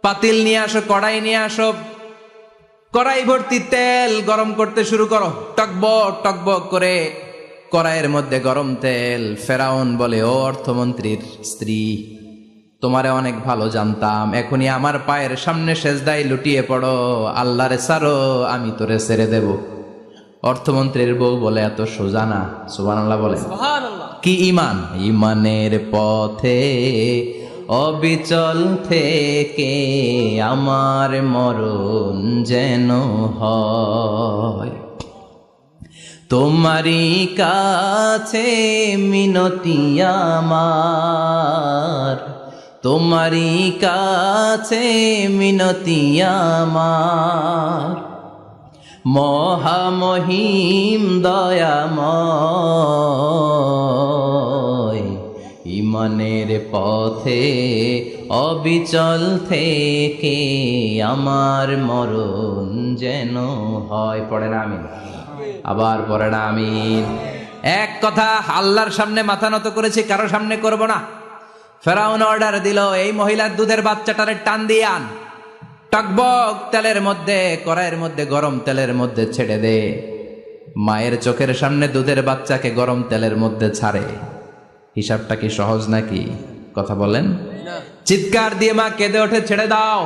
পাতিল নিয়ে আসো, কড়াই নিয়ে আসো, কড়াই ভর্তি তেল গরম করতে শুরু করো। টকবক টকবক করে কড়াইয়ের মধ্যে গরম তেল। ফেরাউন বলে, ও অর্থমন্ত্রীর স্ত্রী, তোমারে অনেক ভালো জানতাম, এখনই আমার পায়ের সামনে সেজদায় লুটিয়ে পড়ো, আল্লাহরে ছাড়ো, আমি তোরে ছেড়ে দেব। অর্থমন্ত্রীর বউ বলে, এত সোজা না। সুবহানাল্লাহ বলে। কি ঈমান? ঈমানের পথে অবিচল থেকে আমার মরণ যেন হয়, তোমারই কাছে মিনতি আমার, তোমারই কাছে মিনতি আমার, মহামহিম দয়াময়, ঈমানের পথে অবিচল থেকে আমার মরণ যেন হয়। পড়েন আমিন, আবার পড়েন আমিন। এক কথা, আল্লাহর সামনে মাথা নত করেছি, কারো সামনে করব না। ফেরাউন অর্ডার দিল, এই মহিলার দুধের বাচ্চাটারে টান দিয়ে আন, টকবক তেলের মধ্যে, কড়াইয়ের মধ্যে গরম তেলের মধ্যে ছেড়ে দে। মায়ের চোখের সামনে দুধের বাচ্চাকে গরম তেলের মধ্যে ছাড়ে। হিসাবটা কি সহজ নাকি? কথা বলেন। চিৎকার দিয়ে মা কেঁদে ওঠে, ছেড়ে দাও।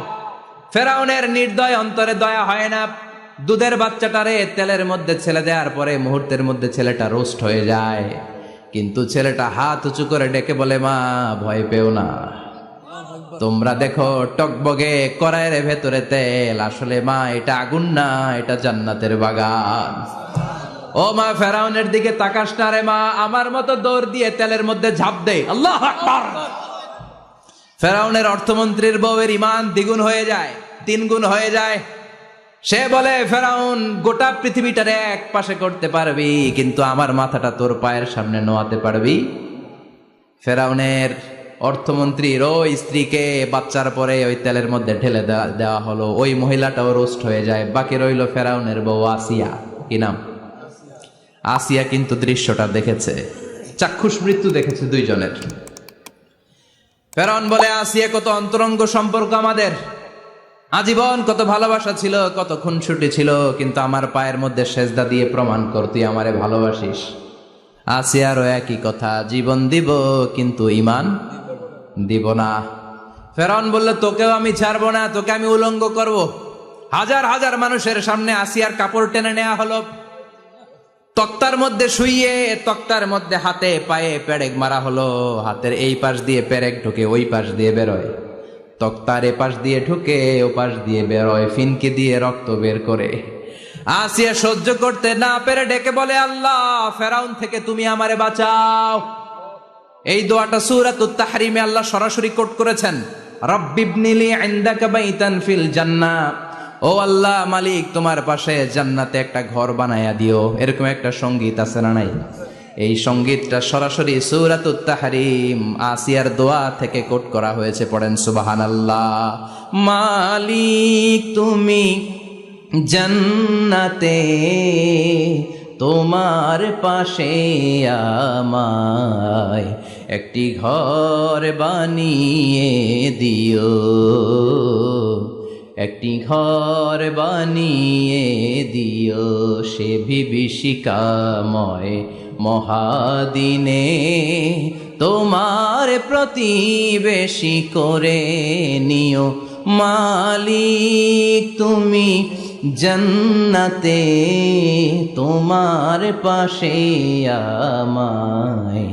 ফেরাউনের নির্দয় অন্তরে দয়া হয় না। দুধের বাচ্চাটারে তেলের মধ্যে ছেড়ে দেওয়ার পরে মুহূর্তের মধ্যে ছেলেটা রোস্ট হয়ে যায়। কিন্তু ছেলেটা হাত উঁচু করে ডেকে বলে, মা ভয় পেও না, তোমরা দেখো টকবগে কড়াইয়ের ভেতরে তেল, আসলে মা এটা আগুন না, এটা জান্নাতের বাগান। ও মা, ফেরাউনের দিকে তাকাস না রে মা, আমার মতো দৌড় দিয়ে তেলের মধ্যে ঝাঁপ দে। আল্লাহু আকবার। ফেরাউনের অর্থমন্ত্রীর বউয়ের ঈমান দ্বিগুণ হয়ে যায়, 3 গুণ হয়ে যায়। সে বলে, ফেরাউন, গোটা পৃথিবীটারে এক পাশে করতে পারবি, কিন্তু আমার মাথাটা তোর পায়ের সামনে নোয়াতে পারবি? ফেরাউনের অর্থমন্ত্রীর ওই স্ত্রীকে বাচ্চার পরে ওই তেলের মধ্যে ঢেলে দেওয়া হলো। ওই মহিলাটাও রোস্ট হয়ে যায়। বাকি রইল ফেরাউনের বউ আসিয়া। কি নাম? আসিয়া কিন্তু দৃশ্যটা দেখেছে, চাক্ষুষ মৃত্যু দেখেছে দুইজনের। ফেরাউন বলে, আসিয়া, কত অন্তরঙ্গ সম্পর্ক আমাদের, আজীবন কত ভালোবাসা ছিল, কত খুনসুটি ছিল, কিন্তু আমার পায়ের মধ্যে সেজদা দিয়ে প্রমাণ কর তুই আমারে ভালোবাসিস। আসিয়ারও একই কথা, জীবন দিব কিন্তু ঈমান দিব না। ফেরাউন বলল, তোকেও আমি ছাড়বো না, তোকে আমি উলঙ্গ করব। হাজার হাজার মানুষের সামনে আসিয়ার কাপড় টেনে নেওয়া হলো, তক্তার মধ্যে শুইয়ে তক্তার মধ্যে হাতে পায়ে পেরেক মারা হলো। হাতের এই পাশ দিয়ে পেরেক ঢুকে ওই পাশ দিয়ে বেরোয়, তক্তার এ পাশ দিয়ে ঢুকে ও পাশ দিয়ে বেরোয়, ফিনকে দিয়ে রক্ত বের করে। আসিয়া সহ্য করতে না পেরে ডেকে বলে, আল্লাহ, ফেরাউন থেকে তুমি আমারে বাঁচাও। এই দোয়াটা সূরাতুত তাহরিমে আল্লাহ সরাসরি কোট করেছেন, রব্বিবনিলি ইনদাকা বাইতান ফিল জান্নাহ। ও আল্লাহ মালিক, তোমার পাশে জান্নাতে একটা ঘর বানায়া দিও। এরকম একটা সঙ্গীত আছে না নাই? এই সঙ্গীতটা সরাসরি সূরাতুত তাহরিম আসিয়ার দোয়া থেকে কোট করা হয়েছে। পড়েন সুবহানাল্লাহ। মালিক তুমি জান্নাতে, তোমার পাশে আমায় একটি ঘর বানিয়ে দিও, একটি ঘর বানিয়ে দিও, সে বিভীষিকাময় মহাদিনে তোমার প্রতিবেশী করে নিও। মালিক তুমি জান্নাতে তোমার পাশে আমায়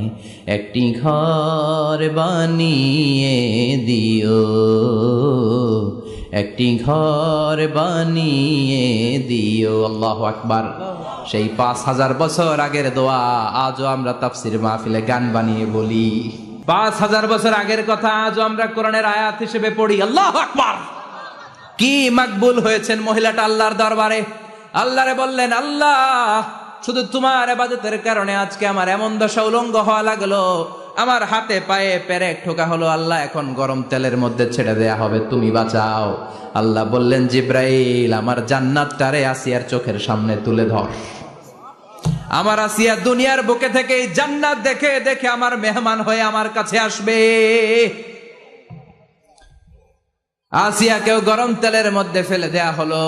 একটি ঘর বানিয়ে দিও, একটি ঘর বানিয়ে দিও। আল্লাহু আকবার। সেই ৫,০০০ বছর আগের দোয়া আজও আমরা তাফসির মাহফিলে গান বানিয়ে বলি। ৫,০০০ বছর আগের কথা আজও আমরা কোরআনের আয়াত হিসেবে পড়ি। আল্লাহু আকবার। কি মাকবুল হয়েছেন মহিলাটা আল্লাহর দরবারে। আল্লাহরে বললেন, আল্লাহ শুধু তোমার ইবাদতের কারণে আজকে আমার এমন দশা উলঙ্গ হওয়া লাগলো, আমার হাতে পায়ে পেরেক ঠোকা হলো। আল্লাহ এখন গরম তেলের মধ্যে ছেড়ে দেয়া হবে, তুমি বাঁচাও। আল্লাহ বললেন, জিব্রাইল আমার জান্নাতটারে আসিয়ার চোখের সামনে তুলে ধর। আমার আসিয়া দুনিয়ার বুকে থেকে এই জান্নাত দেখে দেখে আমার মেহমান হয়ে আমার কাছে আসবে। আসিয়াকেও গরম তেলের মধ্যে ফেলে দেয়া হলো।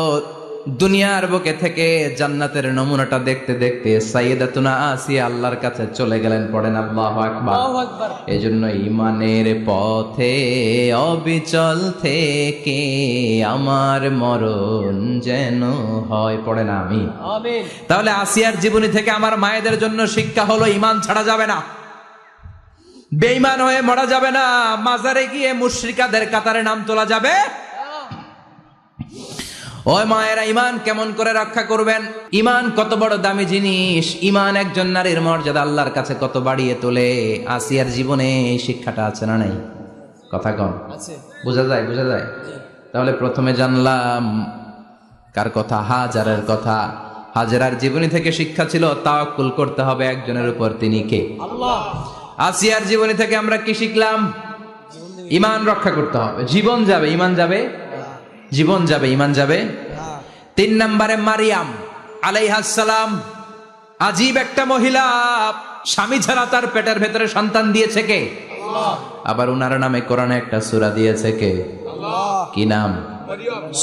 দুনিয়ার বুকে থেকে জান্নাতের নমুনাটা দেখতে দেখতে সাইয়েদাতুনা আসিয়া আল্লাহর কাছে চলে গেলেন। পড়েন আল্লাহু আকবার। এজন্য ঈমানের পথে অবিচল থেকে আমার মরণ যেন হয়। পড়েন আমিন। তাহলে আসিয়ার জীবনী থেকে আমার মায়েদের জন্য শিক্ষা হলো, ঈমান ছাড়া যাবে না, বেঈমান হয়ে মরা যাবে না, মাজারে গিয়ে মুশরিকাদের কাতারে নাম তোলা যাবে। ওই মায়েরা ঈমান কেমন করে রক্ষা করবেন? ঈমান কত বড় দামি জিনিস। ঈমান একজন নারীর মর্যাদা আল্লাহর কাছে কত বাড়িয়ে তোলে। আসিয়ার জীবনে এই শিক্ষাটা আছে না নাই? কথা কম আছে, বোঝা যায়? বোঝা যায়। তাহলে প্রথমে জানলাম কার কথা? হাজারের কথা। হাজারার জীবনী থেকে শিক্ষা ছিল তাওয়াক্কুল করতে হবে একজনের উপর, তিনি কে? আল্লাহ। আসিয়ার জীবনী থেকে আমরা কি শিখলাম? ঈমান রক্ষা করতে হবে। জীবন যাবে, ঈমান যাবে, জীবন যাবে, ঈমান যাবে। ৩ নম্বরে মারিয়াম আলাইহিস সালাম, আজীব একটা মহিলা, স্বামী ছাড়া তার পেটের ভেতরে সন্তান দিয়েছে কে? আল্লাহ। আবার উনার নামে কোরআনে একটা সূরা দিয়েছে কে? আল্লাহ। কি নাম?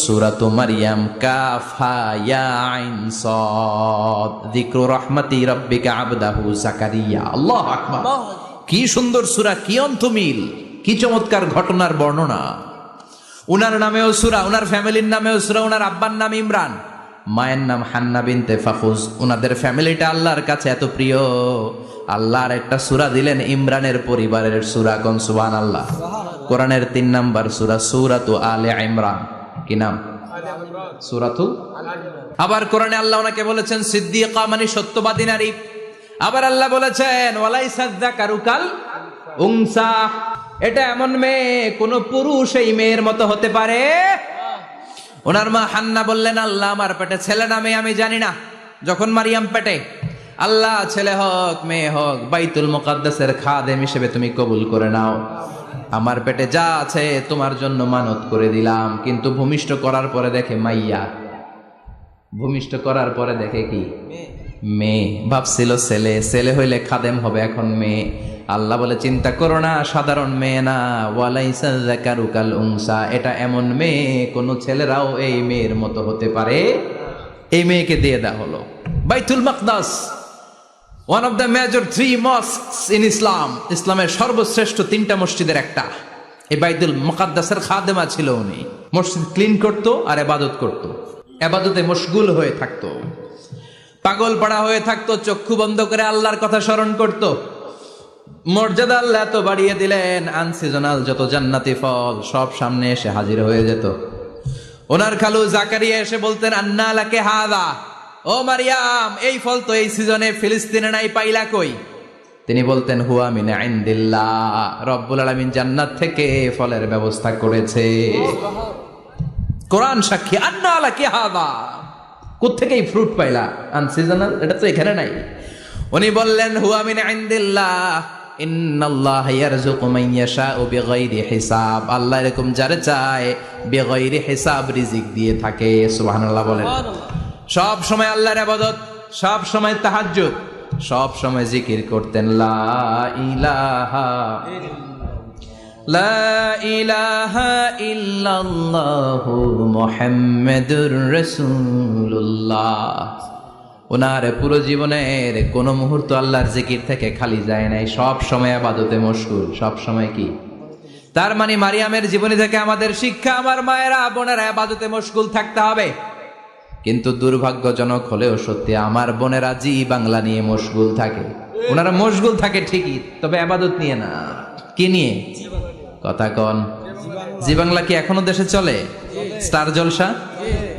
সূরাতু মারইয়াম। কাফ হা ইয়া আইন সাদ, যিকরু রাহমাতি রাব্বিকা আবদাহু জাকারিয়া। আল্লাহু আকবার। কি সুন্দর সূরা, কি অন্তমিল, কি চমৎকার ঘটনার বর্ণনা। উনার নামেও সূরা, উনার ফ্যামিলির নামেও সূরা। উনার আব্বার নাম ইমরান, মায়ের নাম হান্না বিনতে ফাখুজ। উনাদের ফ্যামিলিটা আল্লাহর কাছে এত প্রিয়, আল্লাহর একটা সূরা দিলেন ইমরানের পরিবারের সূরা। কোন? সুবহানাল্লাহ। কোরআনের ৩ নাম্বার সূরা, সূরাতু আলে ইমরান। কি নাম? সূরাতু। আবার কোরআনে আল্লাহ ওনাকে বলেছেন সিদ্দিকা, মানে সত্যবাদী নারী। আবার আল্লাহ বলেছেন ওয়ালাইসা যাকারু কাল উনসা, এটা এমন মেয়ে কোন পুরুষ এই মেয়ের মতো হতে পারে? ওনার মা হান্না বললেন, আল্লাহ আমার পেটে ছেলে না মেয়ে আমি জানি না। যখন মারিয়াম পেটে, আল্লাহ ছেলে হোক মেয়ে হোক বাইতুল মুকাদ্দাসের খাদেম হিসেবে তুমি কবুল করে নাও। আমার পেটে যা আছে তোমার জন্য মানত করে দিলাম। কিন্তু ভূমিষ্ঠ করার পরে দেখে মাইয়া, ভূমিষ্ঠ করার পরে দেখে কি? মেয়ে। ভাবছিল ছেলে, ছেলে হইলে খাদেম হবে, এখন মেয়ে। আল্লাহ বলে চিন্তা করো না, সাধারণ মেয়ে না। ওয়ালাইসা যাকারু কাল উনসা, এটা এমন মেয়ে কোন ছেলেরাও এই মেয়ের মতো হতে পারে। এই মেয়েকে দিয়ে দেওয়া হলো বাইতুল মাকদাস, one of the major 3 mosques in Islam. ইসলামের সর্বশ্রেষ্ঠ 3টা মসজিদের একটা। এই বাইতুল মুকাদ্দাসের খাদেমা ছিল উনি। মসজিদ ক্লিন করতো আর ইবাদত করতো, ইবাদতে মশগুল হয়ে থাকতো, পাগল পাড়া হয়ে থাকতো, চক্ষু বন্ধ করে আল্লাহর কথা স্মরণ করতো। মর্যাদা আল্লাহ এত বাড়িয়ে দিলেন, আনসিজনাল যত জান্নাতি ফল সব সামনে এসে হাজির হয়ে যেত। ওনার খালু জাকারিয়া এসে বলতেন, আন্না লাকে হাদা, ও মারিয়াম এই ফল তো এই সিজনে ফিলিস্তিনে নাই, পাইলা কই? তিনি বলতেন, হুয়া মিন ইনদিল্লাহ, রব্বুল আলামিন জান্নাত থেকে ফলের ব্যবস্থা করেছে। কোরআন সাক্ষী, আন্না লাকে হাদা, কোত্থেকে এই ফ্রুট পাইলা? আনসিজনাল, এটা তো এখানে নাই। উনি বললেন, হুয়া মিন ইনদিল্লাহ, ইন্নাল্লাহ ইয়ারযুকু মান ইয়াশাউ বিগাইরি হিসাব। আল্লাহ এরকম যারে চায় বিগাইরি হিসাব রিজিক দিয়ে থাকে। সুবহানাল্লাহ বলেন। সব সময় আল্লাহর ইবাদত, সব সময় তাহাজ্জুদ, সব সময় জিকির করতেন, লা ইলাহা লা ইলাহা ইল্লাল্লাহু মুহাম্মাদুর রাসূলুল্লাহ। ওনার পুরো জীবনের কোন মুহূর্ত আল্লাহর জিকির থেকে খালি যায় নাই, সব সময় ইবাদতে মশগুল, সব সময় কি? তার মানে মারিয়ামের জীবনী থেকে আমাদের শিক্ষা, আমার মায়েরা বোনেরা ইবাদতে মশগুল থাকতে হবে। কিন্তু দুর্ভাগ্যজনক হলেও সত্যি আমার বোনেরা জি বাংলা নিয়ে মশগুল থাকে। ওনারা মশগুল থাকে ঠিকই, তবে আবাদত নিয়ে না। কি নিয়ে? কথা কন। জি বাংলা কি এখনো দেশে চলে? স্টার জলসা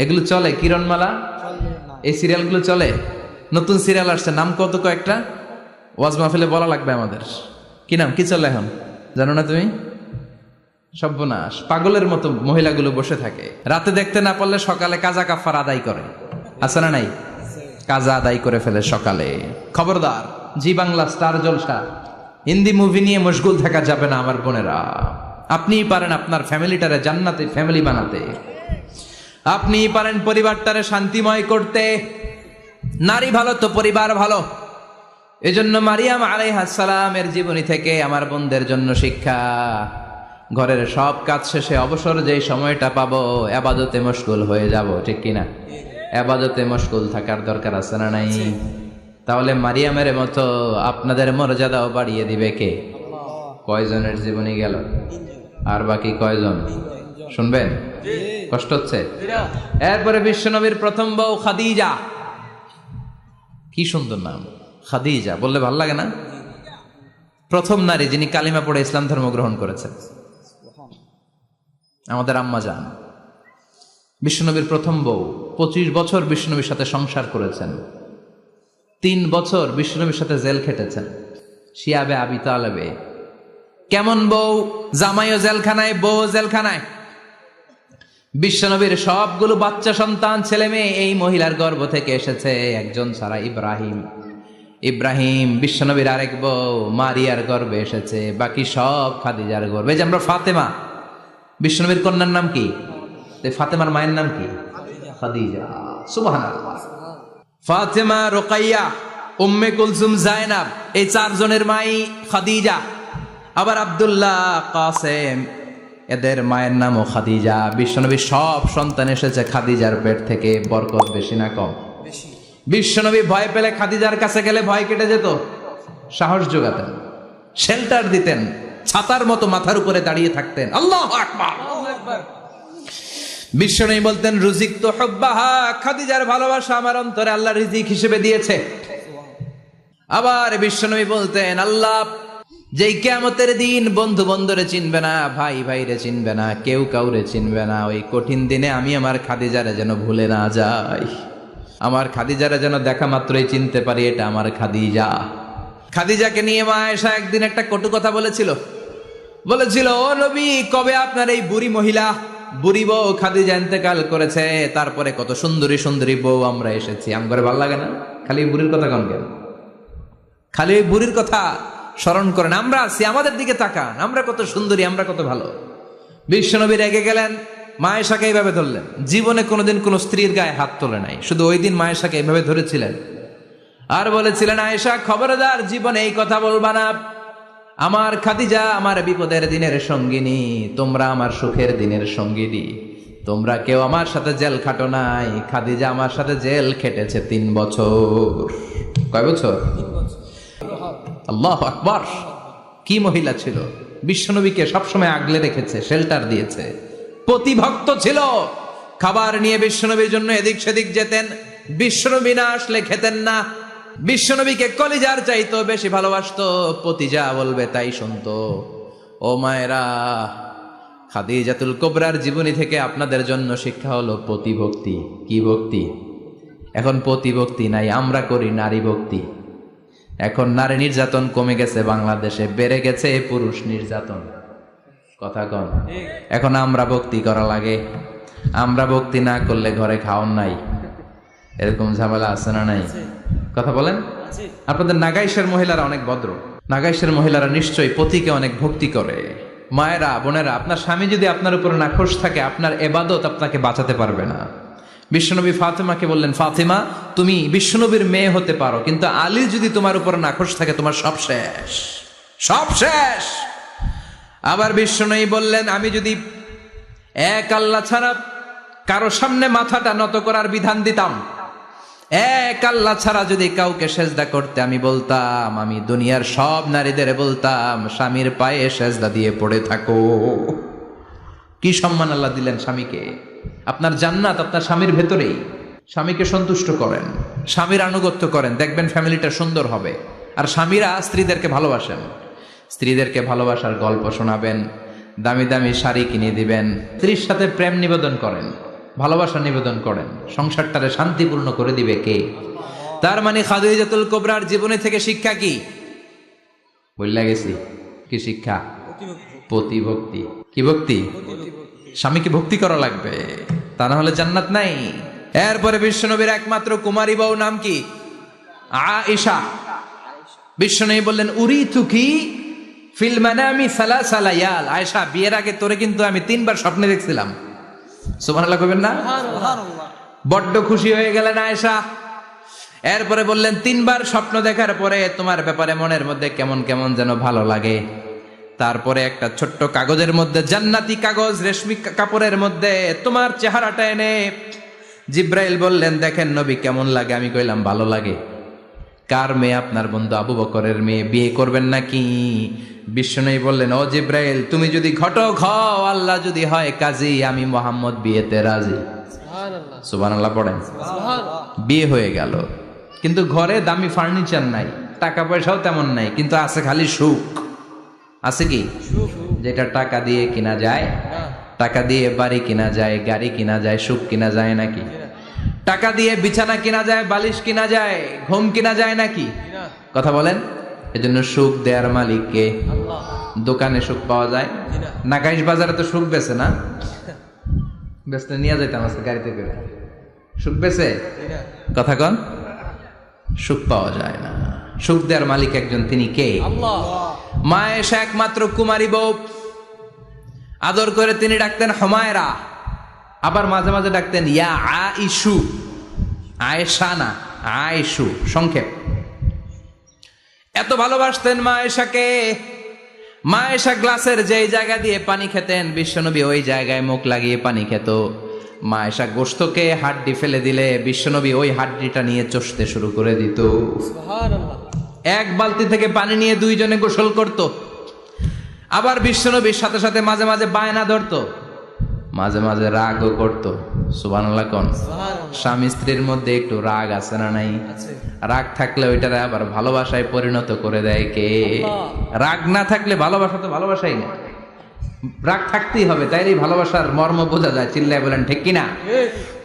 এগুলো চলে? কিরণমালা এই সিরিয়ালগুলো চলে? নতুন সিরিয়াল আসছে, নাম কত কয়েকটা, ওয়াজ মাহফিলে বলা লাগবে আমাদের। কি নাম, কি চলে এখন জানো না তুমি? সর্বনাশ, পাগলের মতো মহিলাগুলো বসে থাকে, রাতে দেখতে না পারলে সকালে কাজা কাফার আদায় করে। আছে না নাই? কাজা আদায় করে ফেলে সকালে। খবরদার, জি বাংলা, স্টার জলসা, হিন্দি মুভি নিয়ে মশগুল থাকা যাবে না আমার বোনেরা। আপনিই পারেন আপনার ফ্যামিলিটারে জান্নাতে ফ্যামিলি বানাতে, আপনিই পারেন পরিবারটারে শান্তিময় করতে। নারী ভালো তো পরিবার ভালো। এজন্য মারিয়াম আলাইহিস সালামের জীবনী থেকে আমার বোনদের জন্য শিক্ষা। ঘরের সব কাজ শেষে অবসর যেই সময়টা পাবো, ইবাদতে মশগুল হয়ে যাব, ঠিক কিনা? ইবাদতে মশগুল থাকার দরকার আছে না নাই? তাহলে মারিয়ামের মতো আপনাদের মর্যাদাও বাড়িয়ে দিবে কে? কয়জনের জীবনী গেল? আর বাকি কয়জন শুনবেন? কষ্ট হচ্ছে? এরপরে বিশ্বনবীর প্রথম বউ খাদিজা। কি সুন্দর নাম, খাদিজা বললে ভালো লাগে না? প্রথম নারী যিনি কালিমা পড়ে ইসলাম ধর্ম গ্রহণ করেছেন, আমাদের আম্মা জান। বিশ্বনবীর প্রথম বউ, 25 বছর বিশ্বনবীর সাথে সংসার করেছেন, 3 বছর বিশ্বনবীর সাথে জেল খেটেছেন, শিয়াবে আবি তালেবে। কেমন বউ? জামাইও জেলখানায়, বউ জেলখানায়। বিশ্বনবীর সবগুলো বাচ্চা সন্তান, ছেলে মেয়ে এই মহিলার গর্ভ থেকে এসেছে, একজন ছাড়া, ইব্রাহিম। ইব্রাহিম বিশ্বনবীর আরেক বউ মারিয়ার গর্ভে এসেছে, বাকি সব খাদিজার গর্ভে। যে আমরা ফাতেমা, বিশ্বনবীর কন্যার নাম কি? ফাতেমার মায়ের নাম কি? খাদিজা। সুবহানাল্লাহ। ফাতেমা, রোকাইয়া, উম্মে কুলসুম, জায়নাব, এই 4 জনের মাই খাদিজা। আবার আব্দুল্লাহ, কাসেম, এদের মায়ের নামও খাদিজা। বিশ্বনবীর সব সন্তান এসেছে খাদিজার পেট থেকে। বরকত বেশি না কম? বিশ্বনবী ভয় পেলে খাদিজার কাছে গেলে ভয় কেটে যেত, সাহস যোগাতেন, শেল্টার দিতেন, ছাতার মতো মাথার উপরে দাঁড়িয়ে থাকতেন। আল্লাহু আকবার। বিশ্বনবী বলতেন, রুজিক তো হুব্বাহা, খাদিজার ভালোবাসা আমার অন্তরে আল্লাহ রিজিক হিসেবে দিয়েছে। আবার বিশ্বনবী বলতেন, আল্লাহ যেই কিয়ামতের দিন বন্ধু বন্ধুরে চিনবে না, ভাই ভাইরে চিনবে না, কেউ কাউরে চিনবে না, ওই কঠিন দিনে আমি আমার খাদিজারে যেন ভুলে না যাই, আমার খাদিজারে যেন দেখা মাত্রই চিনতে পারি এটা আমার খাদিজা। খাদিজাকে নিয়ে মা আয়েশা একদিন একটা কটু কথা বলেছিল। ও নবী, কবে আপনার এই বুড়ি মহিলা, বুড়ি বউ খাদিজা ইন্তেকাল করেছে, তারপরে কত সুন্দরী সুন্দরী বউ আমরা এসেছি, আমার ভালো লাগে না? খালি বুড়ির কথা কন কেন? খালি ওই বুড়ির কথা স্মরণ করেন। আমরা আছি, আমাদের দিকে তাকান, আমরা কত সুন্দরী, আমরা কত ভালো। বিশ্বনবী রেগে গেলেন, মা আয়েশাকে এইভাবে ধরলেন। জীবনে কোনোদিন কোনো স্ত্রীর গায়ে হাত তোলে নাই, শুধু ওই দিন মা আয়েশাকে এইভাবে ধরেছিলেন আর বলেছিলেন, আয়েশা খবরদার, জীবনে এই কথা বলবা না। আমার খাদিজা আমার বিপদের দিনের সঙ্গিনী, তোমরা আমার সুখের দিনের সঙ্গিনী। তোমরা কেউ আমার সাথে জেল খাটো নাই, খাদিজা আমার সাথে জেল খেটেছে 3 বছর। কয় বছর? আল্লাহু আকবার। কি মহিলা ছিল! বিশ্বনবীকে সবসময় আগলে রেখেছে, শেল্টার দিয়েছে, প্রতিভক্ত ছিল। খাবার নিয়ে বিশ্বনবীর জন্য এদিক সেদিক যেতেন, বিশ্বনবী না আসলে খেতেন না। বিশ্বনবীকে কলিজার চাইতো বেশি ভালোবাসতো, পতি যা বলবে তাই শুনতো। ও মায়েরা, খাদিজাতুল কুবরার জীবনী থেকে আপনাদের জন্য শিক্ষা হলো প্রতিভক্তি। কি ভক্তি? এখন প্রতিভক্তি নাই, আমরা করি নারী ভক্তি। এখন নারী নির্যাতন কমে গেছে বাংলাদেশে, বেড়ে গেছে পুরুষ নির্যাতন। কথা কন। এখন আমরা ভক্তি করা লাগে, আমরা ভক্তি না করলে ঘরে খাওয়ান নাই, এরকম ঝামেলা আছে না নাই? কথা বলেন। আপনাদের নাগাইশের মহিলারা অনেক ভদ্র, নাগাইশের মহিলারা নিশ্চয়ই পতিকে অনেক ভক্তি করে। মায়েরা, বোনেরা, আপনার স্বামী যদি আপনার উপর নাখোশ থাকে, আপনার ইবাদত আপনাকে বাঁচাতে পারবে না। বিশ্বনবী ফাতেমাকে বললেন, ফাতেমা তুমি বিশ্বনবীর মেয়ে হতে পারো, কিন্তু আলী যদি তোমার উপর নাখোশ থাকে, তোমার সব শেষ, সব শেষ। আবার বিশ্বনবী বললেন, আমি যদি এক আল্লাহ ছাড়া কারো সামনে মাথাটা নত করার বিধান দিতাম, এক আল্লাহ ছাড়া যদি কাউকে সেজদা করতে আমি বলতাম, আমি দুনিয়ার সব নারীদের বলতাম স্বামীর পায়ে সেজদা দিয়ে পড়ে থাকো। কি সম্মান আল্লাহ দিলেন স্বামীকে! আপনার জান্নাত আপনার স্বামীর ভেতরেই। স্বামীকে সন্তুষ্ট করেন, স্বামীর আনুগত্য করেন, দেখবেন ফ্যামিলিটা সুন্দর হবে। আর স্বামীরা স্ত্রীদেরকে ভালোবাসেন, স্ত্রীদেরকে ভালোবাসার গল্প শোনাবেন, দামি দামি শাড়ি কিনে দিবেন, স্ত্রীর সাথে প্রেম নিবেদন করেন, ভালোবাসা নিবেদন করেন, সংসারটারে শান্তিপূর্ণ করে দিবে কে? তার মানে খাদিজাতুল কুবরার জীবনী থেকে শিক্ষা কি? বললা গেছি কি শিক্ষা? প্রতিভক্তি। কি ভক্তি? স্বামীকে ভক্তি করা লাগবে, তা না হলে জান্নাত নাই। এরপরে বিশ্বনবীর একমাত্র কুমারী বউ নাম কি? আয়েশা। বিশ্বনবী বললেন উরিতুকি ফিল মানামি সালাসা লায়াল। আয়েশা, বিয়ের আগে তোরে কিন্তু আমি 3 বার স্বপ্নে দেখছিলাম। সুবহানাল্লাহ কইবেন না? বড্ড খুশি হয়ে গেলেন আয়েশা। এরপরে বললেন 3 বার স্বপ্ন দেখার পরে তোমার ব্যাপারে মনের মধ্যে কেমন কেমন যেন ভালো লাগে। তারপরে একটা ছোট্ট কাগজের মধ্যে, জান্নাতি কাগজ, রেশমি কাপড়ের মধ্যে তোমার চেহারাটা এনে জিব্রাইল বললেন দেখেন নবী কেমন লাগে। আমি কইলাম ভালো লাগে। কার মেয়ে? আপনার বন্ধু আবু বকরের মেয়ে, বিয়ে করবেন নাকি? বিশ্বনবী বললেন ও জিব্রাইল, তুমি যদি ঘটক হও, আল্লাহ যদি হয় কাজী, আমি মোহাম্মদ বিয়েতে রাজি। সুবহানাল্লাহ পড়েন। বিয়ে হয়ে গেল, কিন্তু ঘরে দামি ফার্নিচার নাই, টাকা পয়সাও তেমন নাই, কিন্তু আছে খালি সুখ। আছে কি? যেটা টাকা দিয়ে কিনা যায়, টাকা দিয়ে বাড়ি কিনা যায়, গাড়ি কিনা যায়, সুখ কিনা যায় নাকি? টাকা দিয়ে বিছানা কিনা যায়, বালিশ কিনা যায়, ঘুম কিনা যায় নাকি? কথা বলেন। এজন্য সুখ দেয়ার মালিক কে? দোকানে সুখ পাওয়া যায়? নাকাইশ বাজারে তো সুখ বেছে না, বেচতে নিয়ে যাইতাম আজকে গাড়িতে করে। সুখ বেছে? কথা কন। সুখ পাওয়া যায় না। সুখ দেয়ার মালিক একজন, তিনি কে? মা আয়েশা একমাত্র কুমারী বউ, আদর করে তিনি ডাকতেন হুমায়রা, আবার মাঝে মাঝে ডাকতেন ইয়া আইশু। আয়েশা না, আয়েশু সংক্ষেপ। এত ভালোবাসতেন মা আয়েশাকে। মা আয়েশা গ্লাসের যেই জায়গা দিয়ে পানি খেতেন, বিশ্বনবী ওই জায়গায় মুখ লাগিয়ে পানি খেত। মা আয়েশা গোশতকে হাড্ডি ফেলে দিলে বিশ্বনবী ওই হাড্ডিটা নিয়ে চষতে শুরু করে দিত। এক বালতি থেকে পানি নিয়ে 2 জনে গোসল করত। আবার বিশ্বনবীর সাথে সাথে মাঝে মাঝে বায়না ধরতো, মাঝে মাঝে রাগও করতো। সুবহানাল্লাহ কোন। স্বামী স্ত্রীর মধ্যে একটু রাগ আছে না নাই? রাগ থাকলে ওইটারে আবার ভালোবাসায় পরিণত করে দেয় কে? রাগ না থাকলে ভালোবাসা তো ভালোবাসাই না, রাগ থাকতেই হবে, তাইলে ভালোবাসার মর্ম বোঝা যায়। চিল্লায় বলেন ঠিক কিনা?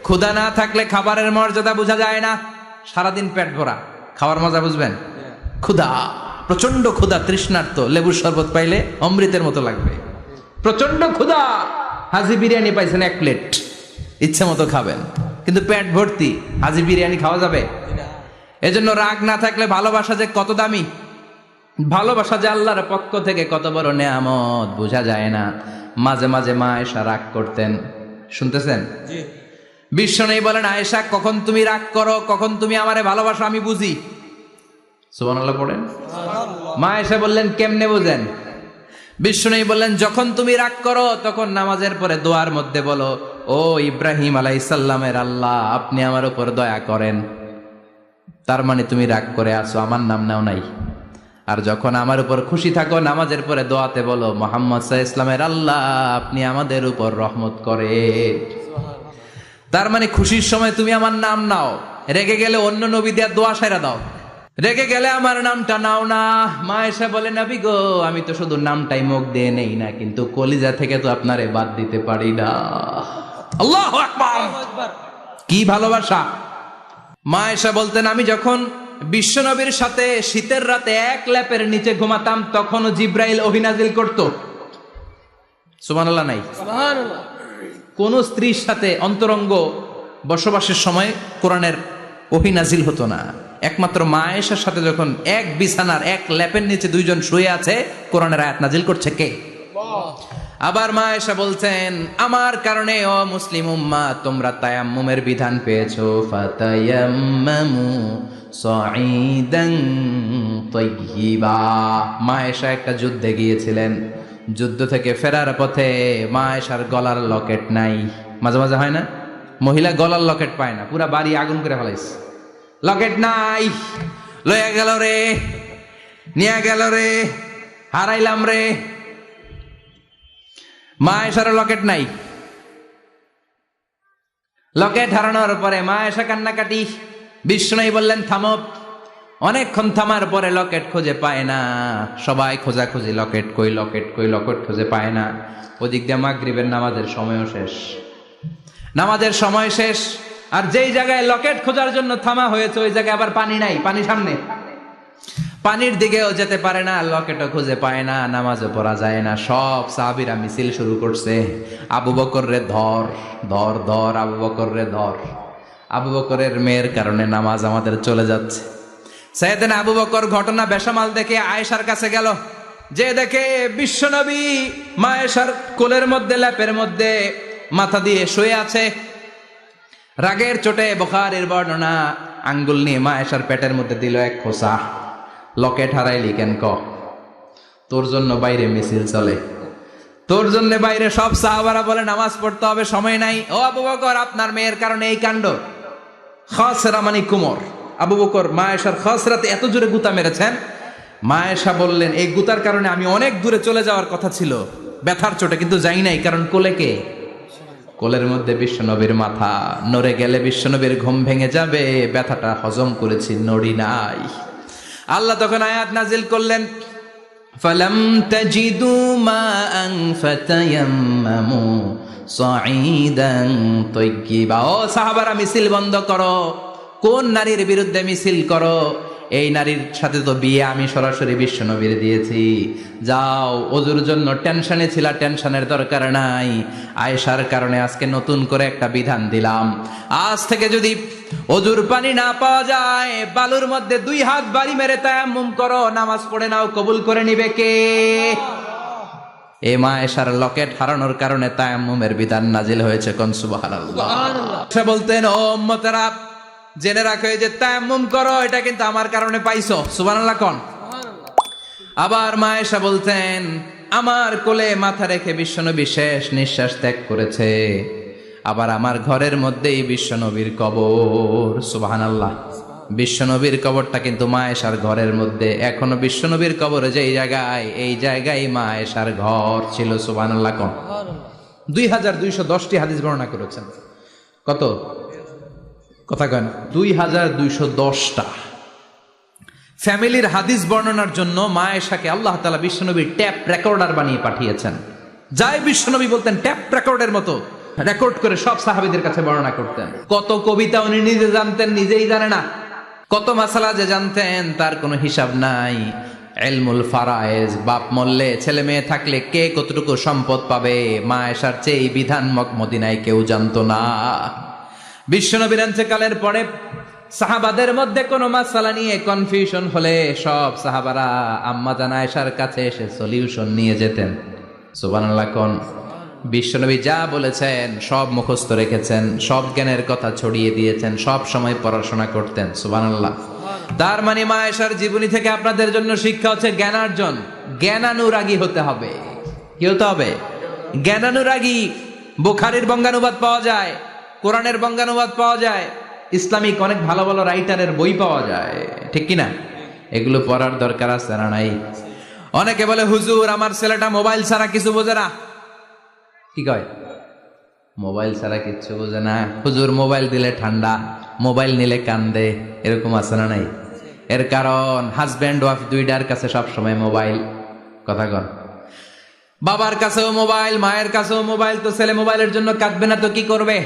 ক্ষুধা না থাকলে খাবারের মর্যাদা বোঝা যায় না। সারাদিন পেট ভরা, খাওয়ার মজা বুঝবেন? ক্ষুধা, প্রচন্ড ক্ষুধা, তৃষ্ণার্ত, লেবুর শরবত পাইলে অমৃতের মতো লাগবে। প্রচন্ড ক্ষুধা, হাজি বিরিয়ানি পাইছেন 1 প্লেট, ইচ্ছে মতো খাবেন, কিন্তু পেট ভর্তি, হাজি বিরিয়ানি খাওয়া যাবে? এজন্য রাগ না থাকলে ভালোবাসা যে কত দামি, ভালোবাসা যে আল্লাহর পক্ষ থেকে কত বড় নেয়ামত বোঝা যায় না। মাঝে মাঝে মা আয়েশা রাগ করতেন। শুনতেছেন? বিশ্বনবী বলেন আয়েশা, কখন তুমি রাগ করো, কখন তুমি আমারে ভালোবাসো আমি বুঝি। সুবহানাল্লাহ পড়েন। মা আয়েশা বললেন কেমনে বুঝেন? বিশ্বনবী বললেন যখন তুমি রাগ করো তখন নামাজের পরে দোয়ার মধ্যে বলো, ও ইব্রাহিম আলাইহিস সালামের আল্লাহ, আপনি আমার উপর দয়া করেন। তার মানে তুমি রাগ করে আছো, আমার নাম নাও নাই। আর যখন আমার উপর খুশি থাকো নামাজের পরে দোয়াতে বলো, মুহাম্মদ সাল্লাল্লাহু আলাইহি ওয়াসাল্লামের আল্লাহ, আপনি আমাদের উপর রহমত করেন। তার মানে খুশির সময় তুমি আমার নাম নাও, রেগে গেলে অন্য নবী দেয়া দোয়া সাইরা দাও, রেগে গেলে আমার নামটা নাও না। মা এসে বলে নবী গো, আমি তো শুধু নামটাই মুখ দিয়ে নেই না, কিন্তু কলিজা থেকে তো আপনারে বাদ দিতে পারি না। আল্লাহু আকবার! কি ভালোবাসা! মা এসে বলতেন আমি যখন বিশ্বনবীর সাথে শীতের রাতে এক ল্যাপের নিচে ঘুমাতাম তখনও জিব্রাইল ওহী নাজিল করত। সুবহানাল্লাহ নাই? সুবহানাল্লাহ। কোন স্ত্রীর সাথে অন্তরঙ্গ বসবাসের সময় কোরআনের ওহী নাজিল হতো না। একমাত্র মা আয়েশার সাথে যখন এক বিছানার এক ল্যাপের নিচে 2 জন শুয়ে আছে, কোরআনের আয়াত নাজিল করছে কে? আবার মা আয়েশা বলছেন আমার কারণে ও মুসলিম উম্মাহ তোমরা তায়াম্মুমের বিধান পেয়েছো। ফাতায়াম্মামু সাঈদান তাইয়্যিবা। মা আয়েশা একটা যুদ্ধে গিয়েছিলেন, যুদ্ধ থেকে ফেরার পথে মা আয়েশার গলার লকেট নাই। মাঝে মাঝে হয় না, মহিলা গলার লকেট পায় না, পুরা বাড়ি আগুন করে ফেলাইছে, লকেট নাই, লয়ে গেল রে, নিয়ে গেল রে, হারাইলাম রে। মা আয়েশার লকেট নাই। লকেট হারানোর পরে মা এসে কান্নাকাটি। বিষ্ণুই বললেন থামো। অনেকক্ষণ থামার পরে লকেট খুঁজে পায় না। সবাই খোঁজাখুঁজি, লকেট কই, লকেট কই, লকেট খুঁজে পায় না। ওদিক দিয়ে মাগরিবের নামাজের সময়ও শেষ, নামাজের সময় শেষ। আর যেই জায়গায় লকেট খোঁজার জন্য থামা হয়েছে ওই জায়গায় আবার পানি নাই, পানি সামনে, পানির দিকেও যেতে পারে না, লকেটও খুঁজে পায় না, নামাজও পড়া যায় না। সব সাহাবীরা মিছিল শুরু করছে, আবু বকর রে ধর ধর ধর, আবু বকর রে ধর। আবু বকরের মেয়ের কারণে নামাজ আমাদের চলে যাচ্ছে। সাইয়েদনা আবু বকর ঘটনা বেসামাল দেখে আয়েশার কাছে গেল, যে দেখে বিশ্বনবী মা আয়েশার কোলের মধ্যে, ল্যাপের মধ্যে মাথা দিয়ে শুয়ে আছে। রাগের চোটে বুখারীর বর্ণনা, আঙ্গুল নিয়ে মা আয়েশার পেটের মধ্যে দিল এক খোসা। লকেট হারাইলি কেন ক? তোর জন্য বাইরে মিছিল চলে, তোর জন্য বাইরে সব সাহাবারা বলে নামাজ পড়তে হবে, সময় নাই। ও আবু বকর, আপনার মেয়ের কারণে এই কাণ্ড। খাসরা মানে কুমর। আবু বকর মা আয়েশার খাসরাতে এত জোরে গুতা মেরেছেন, মা আয়েশা বললেন এই গুতার কারণে আমি অনেক দূরে চলে যাওয়ার কথা ছিল ব্যথার চোটে, কিন্তু যাই নাই, কারণ কোলে কে? কোলের মধ্যে বিশ্বনবীর মাথা। নড়ে গেলে বিশ্বনবীর ঘুম ভেঙে যাবে, ব্যথাটা হজম করেছি, নড়ি নাই। আল্লাহ তখন আয়াত নাজিল করলেন, ফালাম তাজিদু মাআন ফাতায়াম্মামু সাঈদান তাইয়্যিবা। ও সাহাবারা, মিছিল বন্ধ করো। কোন নারীর বিরুদ্ধে মিছিল করো? এই নারীর সাথে তো বিয়ে আমি সরাসরি বিশ্বনবীর দিয়েছি। যাও, ওজুর জন্য টেনশনে ছিলা, টেনশনের দরকার নাই। আয়েশার কারণে আজকে নতুন করে একটা বিধান দিলাম, আজ থেকে যদি ওজুর পানি না পাওয়া যায়, বালুর মধ্যে 2 হাত বাড়ি মেরে তায়াম্মুম করো, নামাজ পড়ে নাও, কবুল করে নিবে কে? এ মা আয়েশার লকেট হারানোর কারণে তায়াম্মুমের বিধান নাজিল হয়েছে। কোন সুবহানাল্লাহ। সে বলতেন, ও উম্মতেরা, জেনে রাখো যে তায়াম্মুম করো, এটা কিন্তু আমার কারণে পাইছো। সুবহানাল্লাহ কোন। আবার মা আয়েশা বলতেন, আমার কোলে মাথা রেখে বিশ্বনবী শেষ নিঃশ্বাস ত্যাগ করেছে, আবার আমার ঘরের মধ্যেই বিশ্বনবীর কবর। সুবহানাল্লাহ। বিশ্বনবীর কবরটা কিন্তু মা আয়েশার ঘরের মধ্যে। এখনো বিশ্বনবীর কবর যেই জায়গায়, এই জায়গায় মা আয়েশার ঘর ছিল। সুবহানাল্লাহ কোন। 2210টি হাদিস বর্ণনা করেছেন। কত? কথা কেন? 2210টা। ফ্যামিলির হাদিস বর্ণনার জন্য মা আয়েশাকে আল্লাহ তাআলা বিশ্বনবীর ট্যাপ রেকর্ডার বানিয়ে পাঠিয়েছেন। যাই বিশ্বনবী বলতেন, ট্যাপ রেকর্ডের মতো রেকর্ড করে সব সাহাবীদের কাছে বর্ণনা করতেন। কত কবিতা উনি নিজে জানতেন, নিজেই জানে না। কত মাসালা যে জানতেন তার কোনো হিসাব নাই। ইলমুল ফারায়েজ, বাপ মরলে ছেলে মেয়ে থাকলে কে কতটুকু সম্পদ পাবে, মা আয়েশার চেয়ে এই বিধান মদিনায় কেউ জানতো না। বিশ্বনবীর ইন্তেকালের পরে সাহাবাদের মধ্যে কোনো মাসালা নিয়ে কনফিউশন হলে সব সাহাবারা আম্মা জান আয়েশার কাছে এসে সলিউশন নিয়ে যেতেন। সুবহানাল্লাহ কোন। বিশ্বনবী যা বলেছেন সব মুখস্থ রেখেছেন, সব জ্ঞানের কথা ছড়িয়ে দিয়েছেন, সব সময় পড়াশোনা করতেন। সুবহানাল্লাহ। তার মানে মা আয়েশার জীবনী থেকে আপনাদের জন্য শিক্ষা হচ্ছে জ্ঞানার্জন, জ্ঞানানুরাগী হতে হবে। কি হতে হবে? জ্ঞানানুরাগী। বুখারীর বঙ্গানুবাদ পাওয়া যায়, কোরআনের বঙ্গানুবাদ পাওয়া যায়, ইসলামিক অনেক ভালো ভালো রাইটারের বই পাওয়া যায়, ঠিক কিনা? এগুলো পড়ার দরকার আছে না নাই? অনেকে বলে, হুজুর আমার ছেলেটা মোবাইল ছাড়া কিছু বোঝে না। কি কয়? মোবাইল ছাড়া কিচ্ছু বোঝে না। হুজুর মোবাইল দিলে ঠান্ডা, মোবাইল নিলে কান্দে, এরকম আছে না নাই? এর কারণ হাজব্যান্ড ওয়াইফ দুইটার কাছে সবসময় মোবাইল। কথা কন। বাবার কাছেও মোবাইল, মায়ের কাছেও মোবাইল, তো ছেলে মোবাইলের জন্য কাঁদবে না তো কি করবে?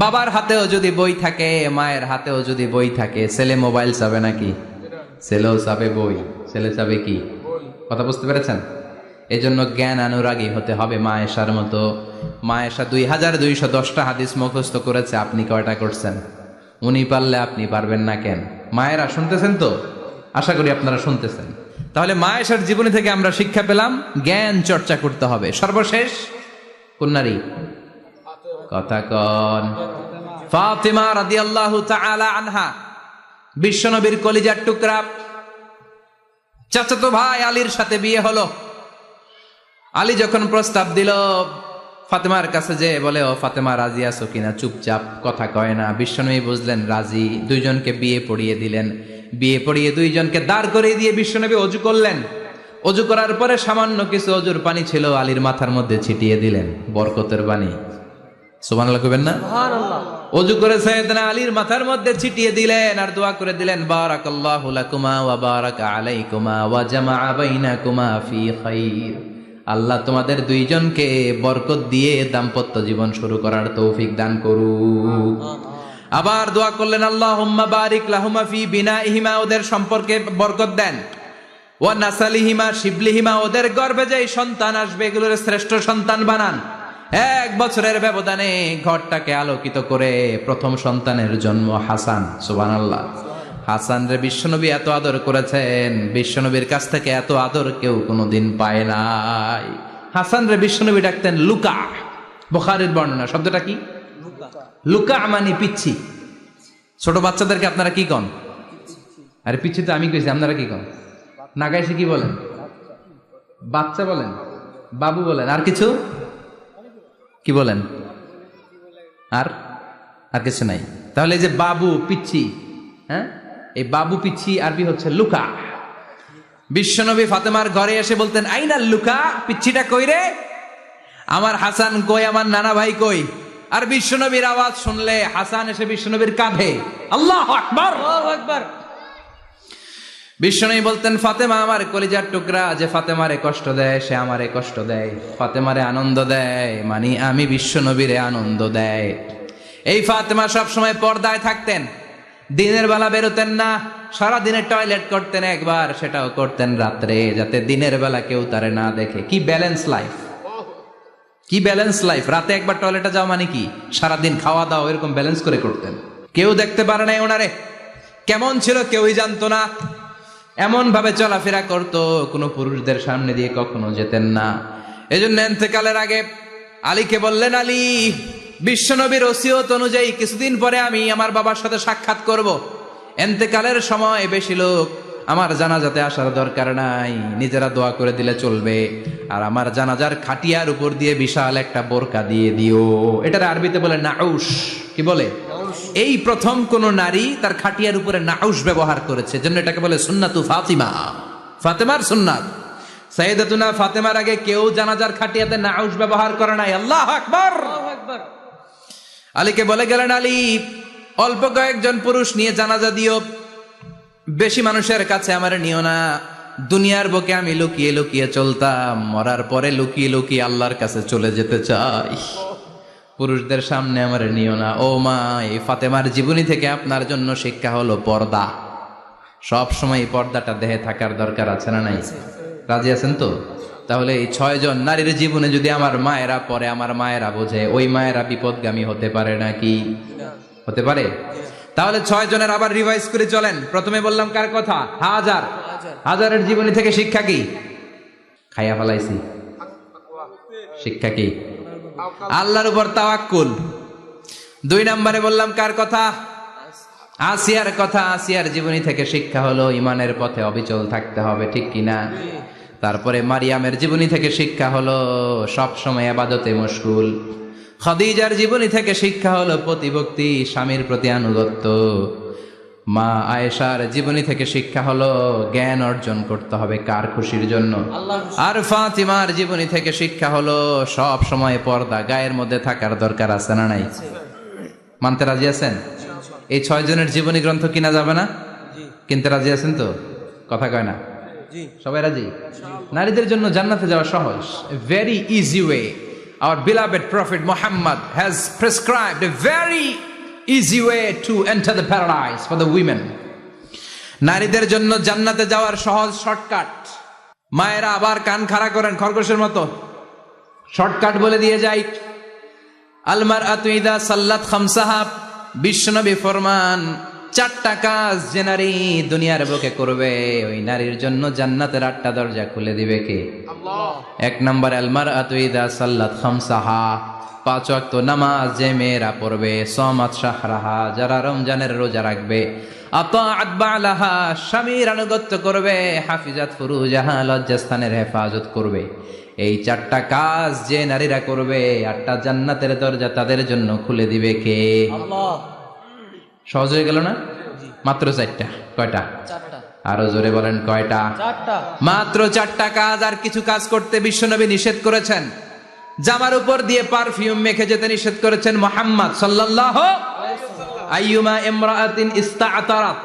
বাবার হাতেও যদি বই থাকে, মায়ের হাতেও যদি বই থাকে, ছেলে মোবাইল চাবে নাকি? ছেলেও চাবে বই, ছেলে চাবে কি? কথা বুঝতে পেরেছেন? এজন্য জ্ঞান অনুরাগী হতে হবে মা আয়েশার মতো। মা আয়েশা 2210টা হাদিস মুখস্থ করেছে, আপনি কয়টা করছেন? উনি পারলে আপনি পারবেন না কেন? মায়েরা শুনতেছেন তো? আশা করি আপনারা শুনতেছেন। তাহলে মা আয়েশার জীবনী থেকে আমরা শিক্ষা পেলাম, জ্ঞান চর্চা করতে হবে। সর্বশেষ কোন নারী? কথা কন। ফাতিমা রাদিয়াল্লাহু তাআলা আনহা, বিশ্বনবীর কলিজার টুকরা। চাচাতো ভাই আলীর সাথে বিয়ে হলো। আলী যখন প্রস্তাব দিল ফাতেমার কাছে, যে বলে, ও ফাতেমা রাজি আছো কিনা? চুপচাপ, কথা কয় না। বিশ্বনবী বুঝলেন রাজি, দুইজনকে বিয়ে পড়িয়ে দিলেন। বিয়ে পড়িয়ে দুইজনকে দাঁড় করিয়ে দিয়ে বিশ্বনবী অজু করলেন। অজু করার পরে সামান্য কিছু অজুর পানি ছিল, আলীর মাথার মধ্যে ছিটিয়ে দিলেন, বরকতের পানি। সুবহানাল্লাহ কইবেন না? সুবহানাল্লাহ। ওযু করে সাইয়েদনা আলীর মাথার মধ্যে ছিটিয়ে দিলেন আর দোয়া করে দিলেন, বারাকাল্লাহু লাকুমা ওয়া বারাকা আলাইকুমা ওয়া জামাআ বাইনাকুমা ফি খাইর। আল্লাহ তোমাদের দুইজনকে বরকত দিয়ে দাম্পত্য জীবন শুরু করার তৌফিক দান করুক। আবার দোয়া করলেন, আল্লাহুম্মা বারিক লাহুমা ফি বিনাইহিমা, ওদের সম্পর্কে বরকত দেন, ওয়া নাসালিহিমা শিবলিহিমা, ওদের গর্ভে যে সন্তান আসবে এগুলোর শ্রেষ্ঠ সন্তান বানান। 1 বছরের ব্যবধানে ঘরটাকে আলোকিত করে প্রথম সন্তানের জন্ম হাসান। সুবহানাল্লাহ। হাসান রে বিশ্বনবী এত আদর করেছেন, বিশ্বনবীর কাছ থেকে এত আদর কেউ কোনোদিন পায় নাই। হাসান রে বিশ্বনবী ডাকতেন লুকা। বুখারীর বর্ণনা, শব্দটা কি? লুকা মানে পিচ্ছি। ছোট বাচ্চাদেরকে আপনারা কি কন? আরে পিচ্ছি তো আমি কইছি, আপনারা কি কন? নাগাইছে কি বলেন? বাচ্চা বলেন, বাবু বলেন, আর কিছু কি বলেন? আর আর কিছু নাই। তাহলে এই যে বাবু পিচ্ছি, হ্যাঁ, এই বাবু পিচ্ছি আরবি হচ্ছে লুকা। বিশ্বনবী ফাতেমার ঘরে এসে বলতেন, আইনা লুকা, পিচ্ছিটা কই রে? আমার হাসান কই, আমার নানা ভাই কই? আর বিশ্বনবীর আওয়াজ শুনলে হাসান এসে বিশ্বনবীর কাঁধে, আল্লাহু আকবার, আল্লাহু আকবার। বিশ্বনবী বলতেন, ফাতেমা আমার কলিজার টুকরা, যে ফাতেমারে কষ্ট দেয় সে আমারে কষ্ট দেয়, ফাতেমারে আনন্দ দেয় মানে আমি বিশ্বনবীরে আনন্দ দেয়। এই ফাতেমা সব সময় পর্দায় থাকতেন, দিনের বেলা বেরোতেন না, সারা দিনে টয়লেট করতেন একবার, সেটাও করতেন রাত্রে, যাতে দিনের বেলা কেউ তারে না দেখে। কি ব্যালেন্স লাইফ, কি ব্যালেন্স লাইফ! রাতে একবার টয়লেটে যাওয়া মানে কি সারাদিন খাওয়া দাওয়া এরকম ব্যালেন্স করে করতেন। কেউ দেখতে পারে না ওনারে, কেমন ছিল কেউই জানতো না। এমন ভাবে চলাফেরা করতো, কোনো পুরুষদের সামনে দিয়ে কখনো যেতেন না। এজন্য ইন্তেকালের আগে আলীকে বললেন, আলী, বিশ্বনবীর ওসিয়ত অনুযায়ী কিছুদিন পরে আমি আমার বাবার সাথে সাক্ষাৎ করব। ইন্তেকালের সময় বেশি লোক আমার জানাজাতে আসার দরকার নাই, নিজেরা দোয়া করে দিলে চলবে। আর আমার জানাজার খাটিয়ার উপর দিয়ে বিশাল একটা বোরকা দিয়ে দিও। এটার আরবিতে বলে নাউশ। কি বলে? এই প্রথম কোন নারী তার খাটিয়ার উপরে নাউশ ব্যবহার করেছে, জন্য এটাকে বলে সুন্নাতু ফাতিমা, ফাতেমার সুন্নাত। সাইয়েদাতুনা ফাতেমার আগে কেউ জানাজার খাটিয়াতে নাউশ ব্যবহার করে নাই। আল্লাহু আকবার, আল্লাহু আকবার। আলীকে বলে গেলেন, আলী, অল্প কয়েকজন পুরুষ নিয়ে জানাজা দিও, বেশি মানুষের কাছে আমার নিও না। দুনিয়ার বুকে আমি লুকিয়ে লুকিয়ে চলতাম, মরার পরে লুকিয়ে লুকিয়ে আল্লাহর কাছে চলে যেতে চাই, পুরুষদের সামনে আমার নিও না। ও মা, এই ফাতেমার জীবনী থেকে আপনার জন্য শিক্ষা হলো পর্দা। সব সময় পর্দাটা দেহে থাকার দরকার আছে না নাই? রাজি আছেন তো? তাহলে এই 6 জন নারীর জীবনে যদি আমার মায়েরা পরে, আমার মায়েরা বোঝে, ওই মায়েরা বিপদগামী হতে পারে নাকি? হতে পারে। তাহলে 6 জনের আবার রিভাইজ করে চলেন। প্রথমে বললাম কার কথা? হাজার। হাজারের জীবনী থেকে শিক্ষা কি? খাইয়া ফেলাইছি। শিক্ষা কি? আল্লাহর উপর তাওয়াক্কুল। 2 নম্বরে বললাম কার কথা? আসিয়ার কথা। আসিয়ার জীবনী থেকে শিক্ষা হলো ইমানের পথে অবিচল থাকতে হবে, ঠিক কিনা? তারপরে মারিয়ামের জীবনী থেকে শিক্ষা হলো সব সময় ইবাদতে মশগুল। খাদিজার জীবনী থেকে শিক্ষা হলো প্রতিভক্তি, স্বামীর প্রতি আনুগত্য। মা আয়েশার জীবনী থেকে শিক্ষা হলো জ্ঞান অর্জন করতে হবে কার খুশির জন্য? আর ফাতিমার জীবনী থেকে শিক্ষা হলো সব সময় পর্দা গায়ের মধ্যে থাকার দরকার আছে না নাই? মানতে রাজি আছেন? এই 6 জনের জীবনী গ্রন্থ কিনা যাবে না? কিনতে রাজি আছেন তো? কথা কয় না? সবাই রাজি? নারীদের জন্য জান্নাতে যাওয়া সহজ, very easy way. Our beloved Prophet Muhammad has prescribed a very easy way to enter the paradise for the women. নারীদের জন্য জান্নাতে যাওয়ার সহজ শর্টকাট। মায়েরা আবার কান খাড়া করেন খরগোশের মতো, শর্টকাট বলে দিয়ে যাই। আল মারআতু ইযা সাল্লাত খামসাহা, বিশ্বনবী ফরমান 4টা কাজ যে নারী দুনিয়ার বুকে করবে, ওই নারীর জন্য জান্নাতের 8টা দরজা খুলে দিবে কে? আল্লাহ। 1 নম্বর, আল মারআতু ইযা সাল্লাত খামসাহা, 5 ওয়াক্ত নামাজ যে মেয়েরা পড়বে, সামাত শাহরাহা, যারা রমজানের রোজা রাখবে, আতাআত বালাহা, স্বামীর আনুগত্য করবে, হাফিজাত ফুরুজাহা, লজ্জাস্থানের হেফাজত করবে। এই 4টা কাজ যে নারীরা করবে, 8টা জান্নাতের দরজা তাদের জন্য খুলে দিবে কে? আল্লাহ। সহজ হয়ে গেল না? মাত্র 4টা। কয়টা? 4টা। আরো জোরে বলেন, কয়টা? 4টা। মাত্র 4টা কাজ। আর কিছু কাজ করতে বিশ্বনবী নিষেধ করেছেন, জামার উপর দিয়ে পারফিউম মেখে যেতে নিষেধ করেছেন মুহাম্মদ সাল্লাল্লাহু আইয়ুমা ইমরাআতিন ইস্তাআতারাত,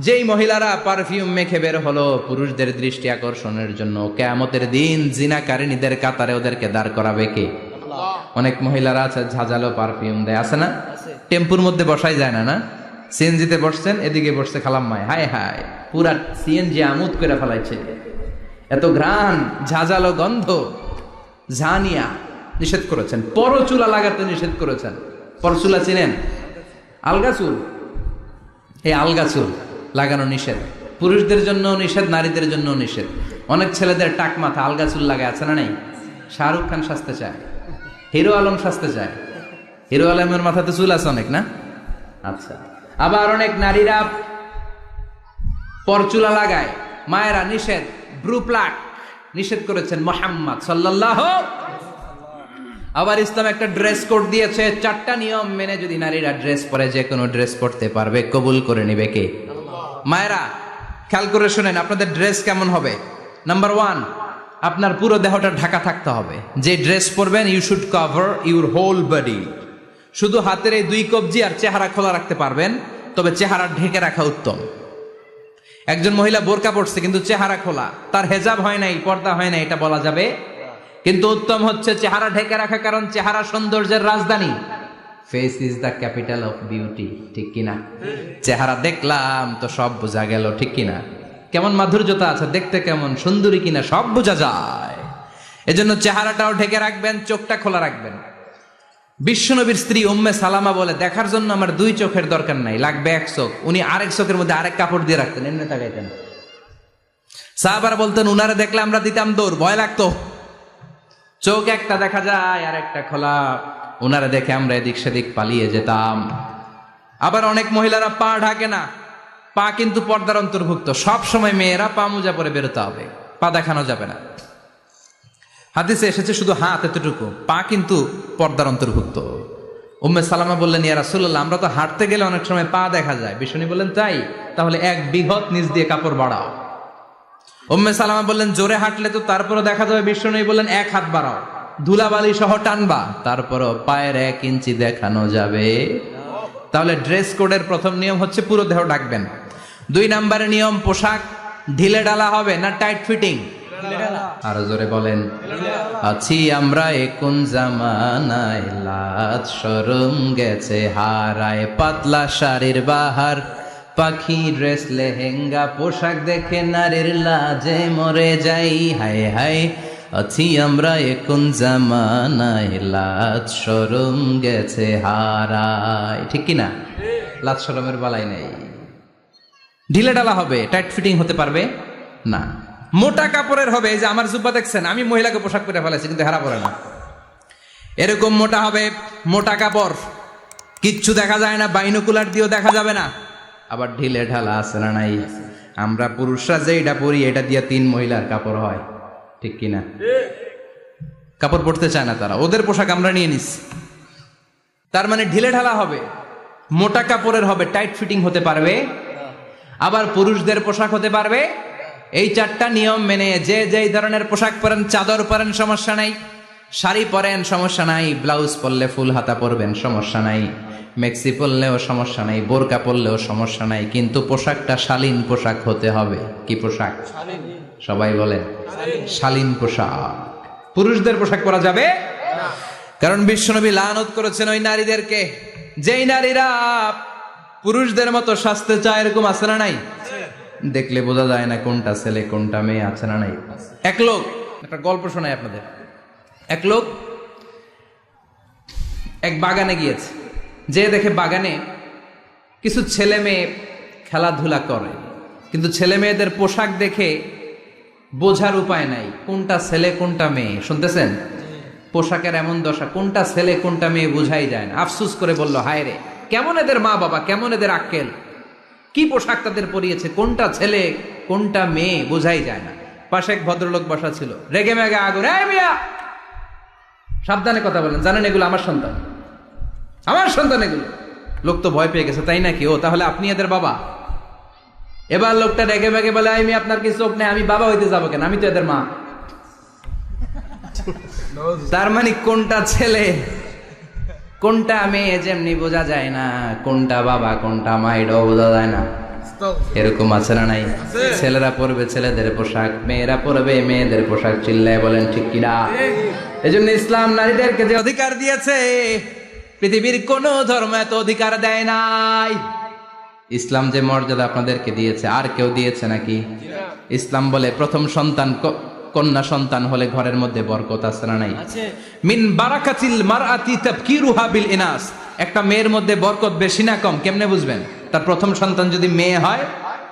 যেই মহিলারা পারফিউম মেখে বের হলো পুরুষদের দৃষ্টি আকর্ষণের জন্য, কিয়ামতের দিন জিনাকারিনীদের কাতারে ওদেরকে দাঁড় করাবে কে? অনেক মহিলারা আছে ঝাঁঝালো পারফিউম দেয়, আছে না? টেম্পুর মধ্যে বসাই যায় না, না সিএনজিতে বসছেন, এদিকে বসছে খালাম্মায়, হায় হায় পুরা সিএনজি আমোদ করে ফেলাইছে, এত ঘ্রাণ, ঝাঁঝালো গন্ধ। ঝানিয়া নিষেধ করেছেন। পরচুলা লাগাতে নিষেধ করেছেন। পরচুলা চিনেন? আলগা চুল, এই আলগা চুল লাগানো নিষেধ। পুরুষদের জন্য নিষেধ, নারীদের জন্য নিষেধ। অনেক ছেলেদের টাক মাথা আলগা চুল লাগায়, আছে না? নেই? শাহরুখ খান সাজতে চায়, হিরো আলম সাজতে চায়। হিরো আলমের মাথাতে চুল আছে অনেক, না? আচ্ছা। আবার অনেক নারীরা পরচুলা লাগায়। মায়েরা নিষেধ। ব্রু প্লাক নিষেধ করেছেন মুহাম্মদ সাল্লাল্লাহু। আবার ইসলাম একটা ড্রেস কোড দিয়েছে, 4টা নিয়ম মেনে যদি নারীরা ড্রেস পরে যে কোনো ড্রেস পরতে পারবে, কবুল করে নেবে কে? মায়েরা খেয়াল করে শুনেন, আপনাদের ড্রেস কেমন হবে? নাম্বার 1, আপনার পুরো দেহটা ঢাকা থাকতে হবে। যে ড্রেস পরবেন you should cover your whole body. শুধু হাতের এই 2 কবজি আর চেহারা খোলা রাখতে পারবেন, তবে চেহারা ঢেকে রাখা উত্তম। একজন মহিলা বোরকা পড়ছে কিন্তু চেহারা খোলা, তার হেজাব হয় নাই, পর্দা হয় নাই, এটা বলা যাবে? কিন্তু উত্তম হচ্ছে চেহারা ঢেকে রাখা, কারণ চেহারা সৌন্দর্যের রাজধানী। Face is the capital of beauty, ঠিক কিনা? চেহারা দেখলাম তো সব বোঝা গেল, ঠিক কিনা? কেমন মাধুর্যতা আছে, দেখতে কেমন সুন্দরী কিনা সব বোঝা যায়। এজন্য চেহারাটাও ঢেকে রাখবেন, চোখটা খোলা রাখবেন। বিশ্বনবীর স্ত্রী উম্মে সালামা বলে, দেখার জন্য আমার 2 চোখের দরকার নাই, লাগবে 1 চোখ। উনি আরেক চোখের মধ্যে আরেক কাপড় দিয়ে রাখতেন, এমনি তাকাইতেন। সাহাবারা বলতেন উনারে দেখলে আমরা দিতাম দৌড়, ভয় লাগতো। চোখ একটা দেখা যায় আর একটা খোলা, উনারে দেখে আমরা এদিক সেদিক পালিয়ে যেতাম। আবার অনেক মহিলারা পা ঢাকে না, পা কিন্তু পর্দার অন্তর্ভুক্ত। সব সময় মেয়েরা পা মোজা পরে বেরোতে হবে, পা দেখানো যাবে না। হাদিসে এসেছে শুধু হাত এতটুকু, পা কিন্তু পর্দার অন্তর্ভুক্ত। উম্মে সালামা বললেন, ইয়া রাসূলুল্লাহ, আমরা তো হাঁটতে গেলে অনেক সময় পা দেখা যায়। বিষ্ণু বললেন, তাই? তাহলে 1 বিঘত নিচ দিয়ে কাপড় বাড়াও। উম্মে সালামা বললেন, জোরে হাঁটলে তো তারপরে দেখা যাবে। বিষ্ণু বললেন, 1 হাত বাড়াও, ধুলাবালি সহ টানবা, তারপরও পায়ের 1 ইঞ্চি দেখানো যাবে। তাহলে ড্রেস কোডের প্রথম নিয়ম হচ্ছে পুরো দেহ ঢাকবেন। 2 নম্বরের নিয়ম, পোশাক ঢিলে ঢালা হবে না টাইট ফিটিং? আরো জোরে বলেন। আছি আমরা কোন জামানায়, লাজ শরম গেছে হারায়, পাতলা শাড়ির বাহার, পাখি ড্রেস লেহেঙ্গা, পোশাক দেখে নারীর লাজে মরে যাই, হায় হায়। আছি আমরা কোন জামানায়, লাজ শরম গেছে হারায়, ঠিক কিনা? লাজ শরমের বালাই নেই। ঢিলে ঢালা হবে, টাইট ফিটিং হতে পারবে না। মোটা কাপড়ের হবে, এই যে আমার জুব্বা দেখছেন, আমি মহিলাকে পোশাক পরে ফেলেছি কিন্তু হেরা পরে না, এরকম মোটা হবে। মোটা কাপড়, কিচ্ছু দেখা যায় না, বাইনোকুলার দিয়েও দেখা যাবে না। আবার ঢিলে ঢালা আছে না নাই? আমরা পুরুষরা যে এটা পরি, এটা দিয়ে 3 মহিলার কাপড় হয়, ঠিক কিনা? কাপড় পরতে চায় না তারা, ওদের পোশাক আমরা নিয়ে নিচ্ছি। তার মানে ঢিলে ঢালা হবে, মোটা কাপড়ের হবে, টাইট ফিটিং হতে পারবে। আবার পুরুষদের পোশাক হতে পারবে। এই 4টা নিয়ম মেনে যে যেই ধরনের পোশাক পরেন, চাদর পরেন সমস্যা নাই, শাড়ি পরেন সমস্যা নাই, ব্লাউজ পরলে ফুল হাতা পরবেন সমস্যা নাই, মেক্সি পরলেও সমস্যা নাই, বোরকা পরলেও সমস্যা নাই, কিন্তু পোশাকটা শালীন পোশাক হতে হবে। কি পোশাক? সবাই বলেন, শালীন পোশাক। পুরুষদের পোশাক পরা যাবে না, কারণ বিশ্বনবী লানত করেছেন ওই নারীদেরকে যেই নারীরা পুরুষদের মতো সাজতে চায়। এরকম আছে না নাই? দেখলে বোঝা যায় না কোনটা ছেলে কোনটা মেয়ে, আছে না নাই? এক লোক, একটা গল্প শোনাই আপনাদের। এক লোক এক বাগানে গিয়েছে, যে দেখে বাগানে কিছু ছেলে মেয়ে খেলাধুলা করে, কিন্তু ছেলে মেয়েদের পোশাক দেখে বোঝার উপায় নাই কোনটা ছেলে কোনটা মেয়ে। শুনতেছেন? পোশাকের এমন দশা, কোনটা ছেলে কোনটা মেয়ে বোঝাই যায় না। আফসুস করে বলল, হায় রে, কেমন এদের মা বাবা, কেমন এদের আক্কেল, কি পোশাক তাদের পরিয়েছে, কোনটা ছেলে কোনটা মেয়ে বোঝাই যায় না। পাশে এক ভদ্রলোক বসা ছিল, রেগে মেগে আগুন, এই মিয়া সাবধানে কথা বলেন, জানেন এগুলো আমার সন্তান, আমার সন্তান এগুলো। লোক তো ভয় পেয়ে গেছে, তাই নাকি? ও তাহলে আপনি এদের বাবা? এবার লোকটা রেগে মেগে বলে, আমি আপনার কি চোখ নেই, আমি বাবা হইতে যাবো কেন, আমি তো এদের মা। তার মানে কোনটা ছেলে কোনটা মেয়ে যেমনি বোঝা যায় না, কোনটা বাবা কোনটা মা এটাও বোঝা যায় না। এরকম আছে না নাই? ছেলেরা পরবে ছেলেদের পোশাক, মেয়েরা পরবে মেয়েদের পোশাক। চিল্লায় বলেন ঠিক কিনা? এজন্য ইসলাম নারীদেরকে যে অধিকার দিয়েছে, পৃথিবীর কোন ধর্ম এত অধিকার দেয় নাই। ইসলাম যে মর্যাদা আপনাদেরকে দিয়েছে আর কেউ দিয়েছে নাকি? ইসলাম বলে প্রথম সন্তান কন্যা সন্তান হলে ঘরের মধ্যে বরকত আছে না নাই? মিন বারাকাতিল মারআতি তাবকিরুহা বিল ইনাস। একটা মেয়ের মধ্যে বরকত বেশি না কম কেমনে বুঝবেন? তার প্রথম সন্তান যদি মেয়ে হয়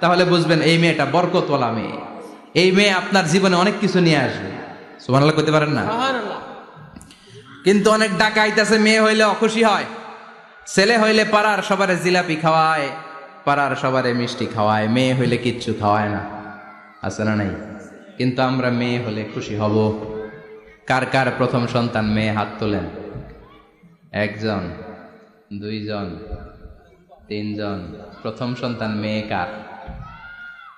তাহলে বুঝবেন এই মেয়েটা বরকতওয়ালা মেয়ে, এই মেয়ে আপনার জীবনে অনেক কিছু নিয়ে আসবে। সুবহানাল্লাহ কইতে পারেন না? কিন্তু অনেক ডাকাইত আছে মেয়ে হইলে অখুশি হয়, ছেলে হইলে পাড়ার সবারে জিলাপি খাওয়ায়, পাড়ার সবারে মিষ্টি খাওয়ায়, মেয়ে হইলে কিচ্ছু খাওয়ায় না। আছে না নাই? কিন্তু আমরা মেয়ে হলে খুশি হব। কার কার প্রথম সন্তান মেয়ে? হাত তোলেন। একজন, দুইজন, তিনজন। প্রথম সন্তান মেয়ে কার?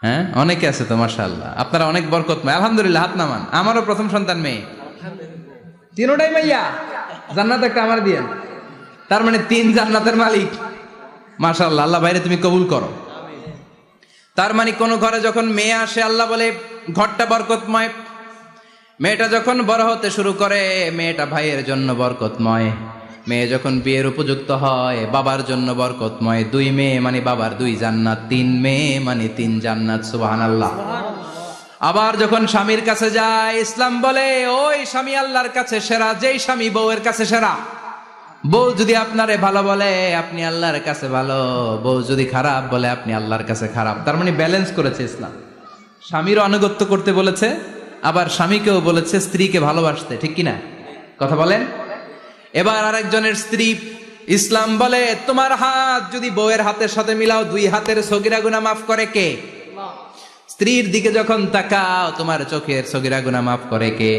হ্যাঁ, অনেকে আছে তো মাশাআল্লাহ। আপনারা অনেক বরকতময়, আলহামদুলিল্লাহ। হাত নামান। আমারও প্রথম সন্তান মেয়ে, তিনোটাই মাইয়া। জান্নাত একটা আমার দিয়েন। তার মানে 3 জান্নাতের মালিক। মাশাআল্লাহ, আল্লাহ বাইরে তুমি কবুল করো। তার মানে কোন ঘরে যখন মেয়ে আসে আল্লাহ বলে ঘরটা বরকতময়। মেয়েটা যখন বড় হতে শুরু করে মেয়েটা ভাইয়ের জন্য বরকতময়। মেয়ে যখন বিয়ের উপযুক্ত হয় বাবার জন্য বরকতময়। 2 মেয়ে মানে বাবার 2 জান্নাত, 3 মেয়ে মানে 3 জান্নাত। সুবহানাল্লাহ। আবার যখন স্বামীর কাছে যায় ইসলাম বলে ওই স্বামী আল্লাহর কাছে সেরা, যেই স্বামী বউয়ের কাছে সেরা। বউ যদি আপনারে ভালো বলে আপনি আল্লাহর কাছে ভালো, বউ যদি খারাপ বলে আপনি আল্লাহর কাছে খারাপ। তার মানে ব্যালেন্স করেছে ইসলাম। স্বামীরও আনুগত্য করতে বলেছে, আবার স্বামীকেও বলেছে স্ত্রীকে ভালোবাসতে। ঠিক কিনা? কথা বলেন। এবার আরেকজনের স্ত্রী, ইসলাম বলে তোমার হাত যদি বউয়ের হাতের সাথে মিলাও 2 হাতের সগীরা গুনাহ মাফ করে কে? স্ত্রীর দিকে যখন তাকাও তোমার চোখের সগীরা গুনাহ মাফ করে কে?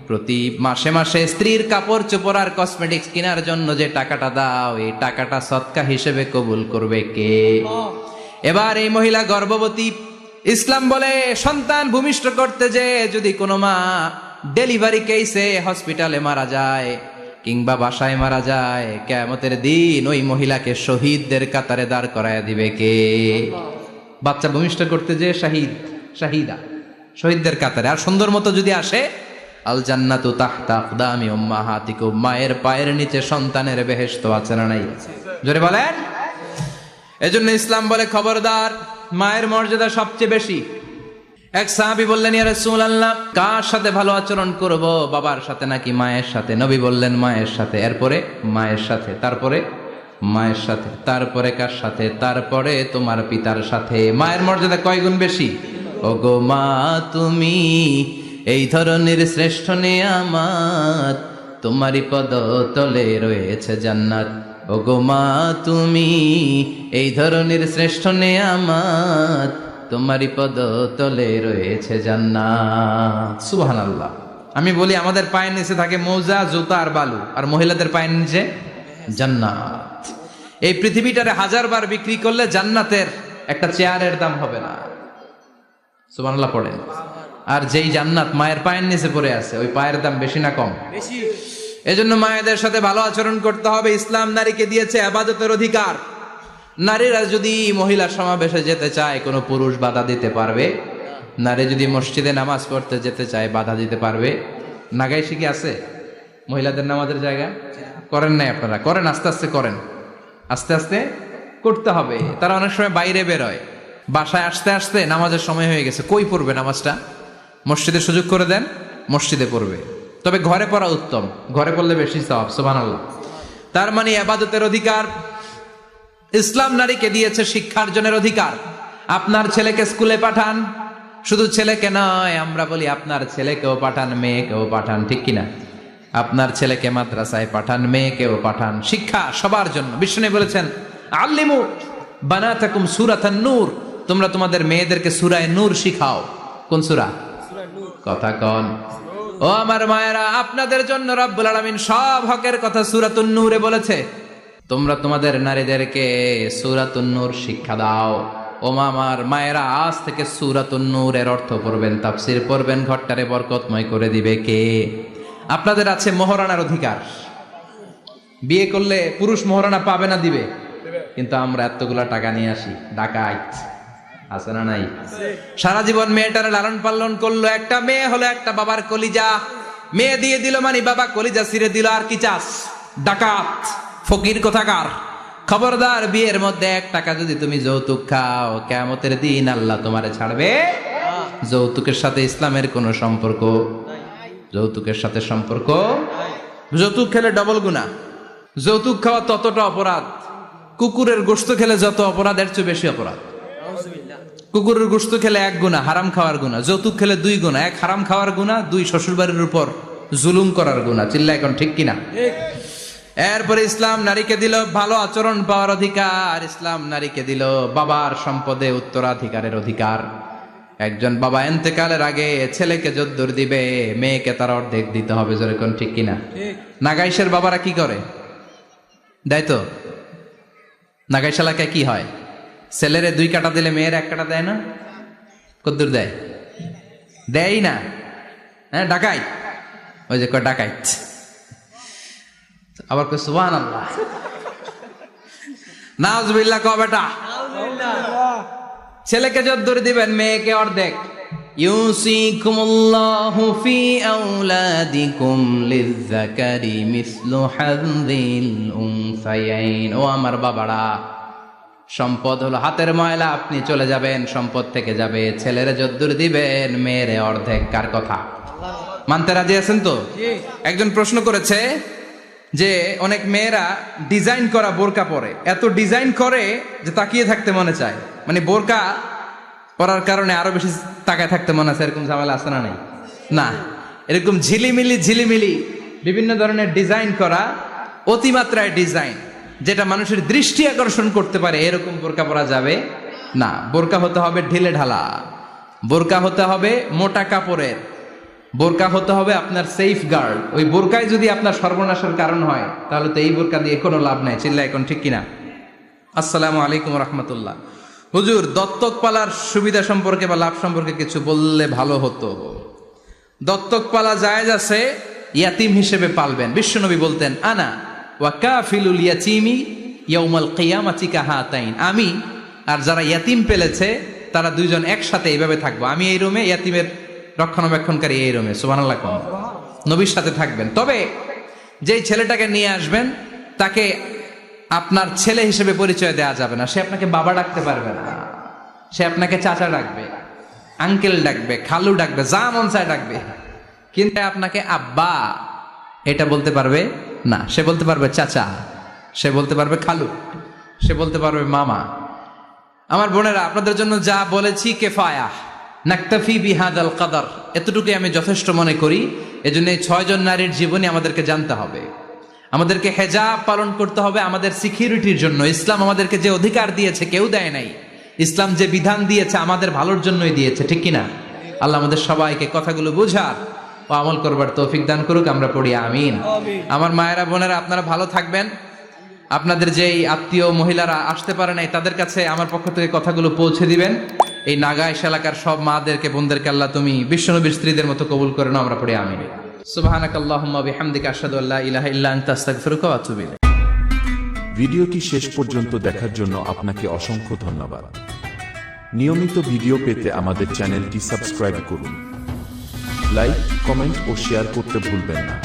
প্রতি মাসে মাসে স্ত্রীর কাপড় চোপড় আর কসমেটিক্স কেনার জন্য যে টাকাটা দাও এই টাকাটা সদকা হিসেবে কবুল করবে কে? এবার এই মহিলা গর্ভবতী, ইসলাম বলে সন্তান ভূমিষ্ঠ করতে যে যদি কোনো মা ডেলিভারি কেসে হসপিটালে মারা যায় কিংবা বাসায় মারা যায়, কিয়ামতের দিন ওই মহিলাকে শহীদদের কাতারে দাঁড় করায় দিবে কে? বাচ্চা ভূমিষ্ঠ করতে যে শাহিদ, শাহিদা, শহীদদের কাতারে। আর সুন্দর মতো যদি আসে, আল জান্নাতু তাহতা আকদামি উম্মাহাতিকুম, মায়ের পায়ের নিচে সন্তানের বেহেশত আছে না নাই? জোরে বলেন। এজন্য ইসলাম বলে খবরদার, মায়ের মর্যাদা সবচেয়ে বেশি। এক সাহাবী বললেন ইয়া রাসূলুল্লাহ, কার সাথে ভালো আচরণ করব, বাবার সাথে নাকি মায়ের সাথে? নবী বললেন মায়ের সাথে, এরপরে মায়ের সাথে, তারপরে মায়ের সাথে, তারপরে কার সাথে? তারপরে তোমার পিতার সাথে। মায়ের মর্যাদা কয় গুণ বেশি? ওগো মা তুমি এই ধরনের শ্রেষ্ঠ নেয়ামত, তোমারই পদ তলে রয়েছে জান্নাত। ওগো মা তুমি এই ধরনের শ্রেষ্ঠ নেয়ামত, তোমারই পদ তলে রয়েছে জান্নাত। সুবহানাল্লাহ। আমি বলি আমাদের পায়ের নিচে থাকে মৌজা, জুতা আর বালু, আর মহিলাদের পায়ের নিচে জান্নাত। এই পৃথিবীটারে 1000 বার বিক্রি করলে জান্নাতের একটা চেয়ারের দাম হবে না। সুবহানাল্লাহ পড়েন। আর যেই জান্নাত মায়ের পায়ের নিচে পড়ে আছে ওই পায়ের দাম বেশি না কম? বেশি। এজন্য মায়েদের সাথে ভালো আচরণ করতে হবে। ইসলাম নারীকে দিয়েছে ইবাদতের অধিকার। নারীরা যদি মহিলা সমাবেশে যেতে চায় কোনো পুরুষ বাধা দিতে পারবে? নারী যদি মসজিদে নামাজ পড়তে যেতে চায় বাধা দিতে পারবে? নাগাই শিখে আছে মহিলাদের নামাজের জায়গা? করেন নাই আপনারা? করেন, আস্তে আস্তে করেন, আস্তে আস্তে করতে হবে। তারা অনেক সময় বাইরে বেরোয়, বাসায় আসতে আসতে নামাজের সময় হয়ে গেছে, কই পড়বে নামাজটা? মসজিদে সুযোগ করে দেন, মসজিদে পড়বে। তবে ঘরে পড়া উত্তম, ঘরে পড়লে বেশি সওয়াব। সুবহানাল্লাহ। তার মানে ইবাদতের অধিকার ইসলাম নারীকে দিয়েছে, শিক্ষার্জনের অধিকার। আপনার ছেলেকে স্কুলে পাঠান, শুধু ছেলেকে নয়, আমরা বলি আপনার ছেলেকেও পাঠান, মেয়েকেও পাঠান। ঠিক কিনা? আপনার ছেলেকে মাদ্রাসায় পাঠান, মেয়েকেও পাঠান। শিক্ষা সবার জন্য। বিষ্ণু বলেছেন আল্লিমু বানাতাকুম সূরাতান নূর, তোমরা তোমাদের মেয়েদেরকে সূরা নূর শিখাও। কোন সূরা? কথা কন। ও আমার মায়েরা, আপনাদের জন্য রব্বুল আলামিন সব হকের কথা সূরাতুন নূরে বলেছে। তোমরা তোমাদের নারীদেরকে সূরাতুন নূর শিক্ষা দাও। ও আমার মায়েরা, আজ থেকে সূরাতুন নূরের অর্থ পড়বেন, তাফসীর পড়বেন, ঘরটারে বরকতময় করে দিবে কে? আপনাদের আছে মোহরানার অধিকার। বিয়ে করলে পুরুষ মোহরানা পাবে না, দিবে, কিন্তু আমরা এতগুলা টাকা নিয়ে আসি, ডাকাইত আছে না নাই? সারা জীবন মেয়েটার লালন পালন করলো, একটা মেয়ে হলো একটা বাবার কলিজা, মেয়ে দিয়ে দিল মানে বাবা কলিজা ছিঁড়ে দিল, আর কি চাস? ডাকাত, ফকির কোথাকার। খবরদার, বিয়ের মধ্যে 1 টাকা যদি তুমি যৌতুক খাও, কিয়ামতের দিন আল্লাহ তোমারে ছাড়বে। যৌতুকের সাথে ইসলামের কোনো সম্পর্ক, যৌতুকের সাথে সম্পর্ক। যৌতুক খেলে ডবল গুনাহ। যৌতুক খাওয়া ততটা অপরাধ, কুকুরের গোশত খেলে যত অপরাধ এর চেয়ে বেশি অপরাধ। কুকুরের গোশত খেলে 1 গুনাহ, হারাম খাওয়ার গুনাহ। যৌতুক খেলে 2 গুনাহ, 1 হারাম খাওয়ার গুনাহ, 2 শ্বশুরবাড়ির উপর জুলুম করার গুনাহ। চিল্লা এখন ঠিক কিনা? এরপরে ইসলাম নারীকে দিল ভালো আচরণ পাওয়ার অধিকার। ইসলাম নারীকে দিল বাবার সম্পদে উত্তরাধিকারের অধিকার। একজন বাবা ইন্তেকালের আগে ছেলেকে যদ্দুর দিবে, মেয়েকে তার অর্ধেক দিতে হবে। যেরকম ঠিক কিনা? নাগাইশের বাবারা কি করে? দেয় তো। নাগাইশ এলাকায় কি হয়? ছেলেরে 2 কাটা দিলে মেয়ের 1 কাটা দেয় না? কদ্দুর দেয়? দেয় না। হ্যাঁ, ডাকাইত। ওই যে কয় ডাকাইত, আবার কই সুবহানাল্লাহ, নাউজুবিল্লাহ কও বেটা। ছেলেকে যদ্দুর দিবেন, মেয়েকে অর্ধেক। ইউসিকুমুল্লাহু ফি আওলাদিকুম লিযযাকারি মিসলু হাযযিল উনসায়াইন। ও আমার বাবারা, সম্পদ হলো হাতের ময়লা, আপনি চলে যাবেন, সম্পদ থেকে যাবে। ছেলেরে যদ্দুর দিবেন, মেয়েরে অর্ধেক। কার কথা? মানতে রাজি আছেন তো? একজন প্রশ্ন করেছে যে অনেক মেয়েরা ডিজাইন করা বোরকা পরে, এত ডিজাইন করে যে তাকিয়ে থাকতে মনে চায়, মানে বোরকা পরার কারণে আরো বেশি তাকায় থাকতে মনে আছে। এরকম ঝামেলা আছে না নাই? না, এরকম ঝিলিমিলি বিভিন্ন ধরনের ডিজাইন করা, অতিমাত্রায় ডিজাইন, যেটা মানুষের দৃষ্টি আকর্ষণ করতে পারে, এরকম বোরকা পরা যাবে না। বোরকা হতে হবে ঢিলে ঢালা, বোরকা হতে হবে মোটা কাপড়ের, বোরকা হতে হবে আপনার সেফ গার্ড। ওই বোরকায় যদি আপনার সর্বনাশের কারণ হয়, তাহলে তো এই বোরকা দিয়ে কোনো লাভ নাই। চিল্লা এখন ঠিক কিনা? আসসালামু আলাইকুম রাহমাতুল্লাহ। হুজুর, দত্তক পালার সুবিধা সম্পর্কে বা লাভ সম্পর্কে কিছু বললে ভালো হতো। দত্তক পালা জায়েজ আছে, ইয়াতিম হিসেবে পালবেন। বিশ্বনবী বলতেন, আনা ওয়া কাফিলুল ইয়াতীমি ইয়াউমাল কিয়ামাতি কাহাতাইন। আমি আর যারা ইয়াতিম পেলেছে তারা 2 জন একসাথে এইভাবে থাকবো। আমি এই রুমে, ইয়াতিমের রক্ষণাবেক্ষণকারী এই রুমে। সুবহানাল্লাহ। নবীর সাথে থাকবেন। তবে যেই ছেলেটাকে নিয়ে আসবেন, তাকে আপনার ছেলে হিসেবে পরিচয় দেওয়া যাবে না। সে আপনাকে বাবা ডাকতে পারবে না, সে আপনাকে চাচা ডাকবে, আঙ্কেল ডাকবে, খালু ডাকবে, যা মন চায় ডাকবে, কিন্তু আপনাকে আব্বা এটা বলতে পারবে না। সে বলতে পারবে চাচা, সে বলতে পারবে খালু, সে বলতে পারবে মামা। আমার বোনেরা, আপনাদের জন্য যা বলেছি কেফায়া, নাকতাফি বিহাদাল কাদার, এতটুকুই আমি যথেষ্ট মনে করি। এজন্য এই 6 জন নারীর জীবনী আমাদেরকে জানতে হবে, আমাদেরকে হেজাব পালন করতে হবে আমাদের সিকিউরিটির জন্য। ইসলাম আমাদেরকে যে অধিকার দিয়েছে কেউ দেয় নাই। ইসলাম যে বিধান দিয়েছে আমাদের ভালোর জন্যই দিয়েছে, ঠিক কিনা? আল্লাহ আমাদের সবাইকে কথাগুলো বোঝার ও আমল করবার তৌফিক দান করুক। আমরা পড়ি আমিন। আমার মায়েরা বোনেরা, আপনারা ভালো থাকবেন। আপনাদের যেই আত্মীয় মহিলারা আসতে পারে নাই, তাদের কাছে আমার পক্ষ থেকে কথাগুলো পৌঁছে দিবেন। এই নাগাইশ এলাকার সব মাদেরকে, বোনদেরকে আল্লাহ তুমি বিশ্বনবীর স্ত্রীদের মতো কবুল করে নাও। আমরা পড়ি আমিন। সুবহানাকাল্লাহুম্মা বিহামদিকা আশহাদু আল্লা ইলাহা ইল্লা আনতা আস্তাগফিরুকা ওয়া আতুবু ইলাইক। ভিডিওটি শেষ পর্যন্ত দেখার জন্য আপনাকে অসংখ্য ধন্যবাদ। নিয়মিত ভিডিও পেতে আমাদের চ্যানেলটি সাবস্ক্রাইব করুন। লাইক, কমেন্ট ও শেয়ার করতে ভুলবেন না।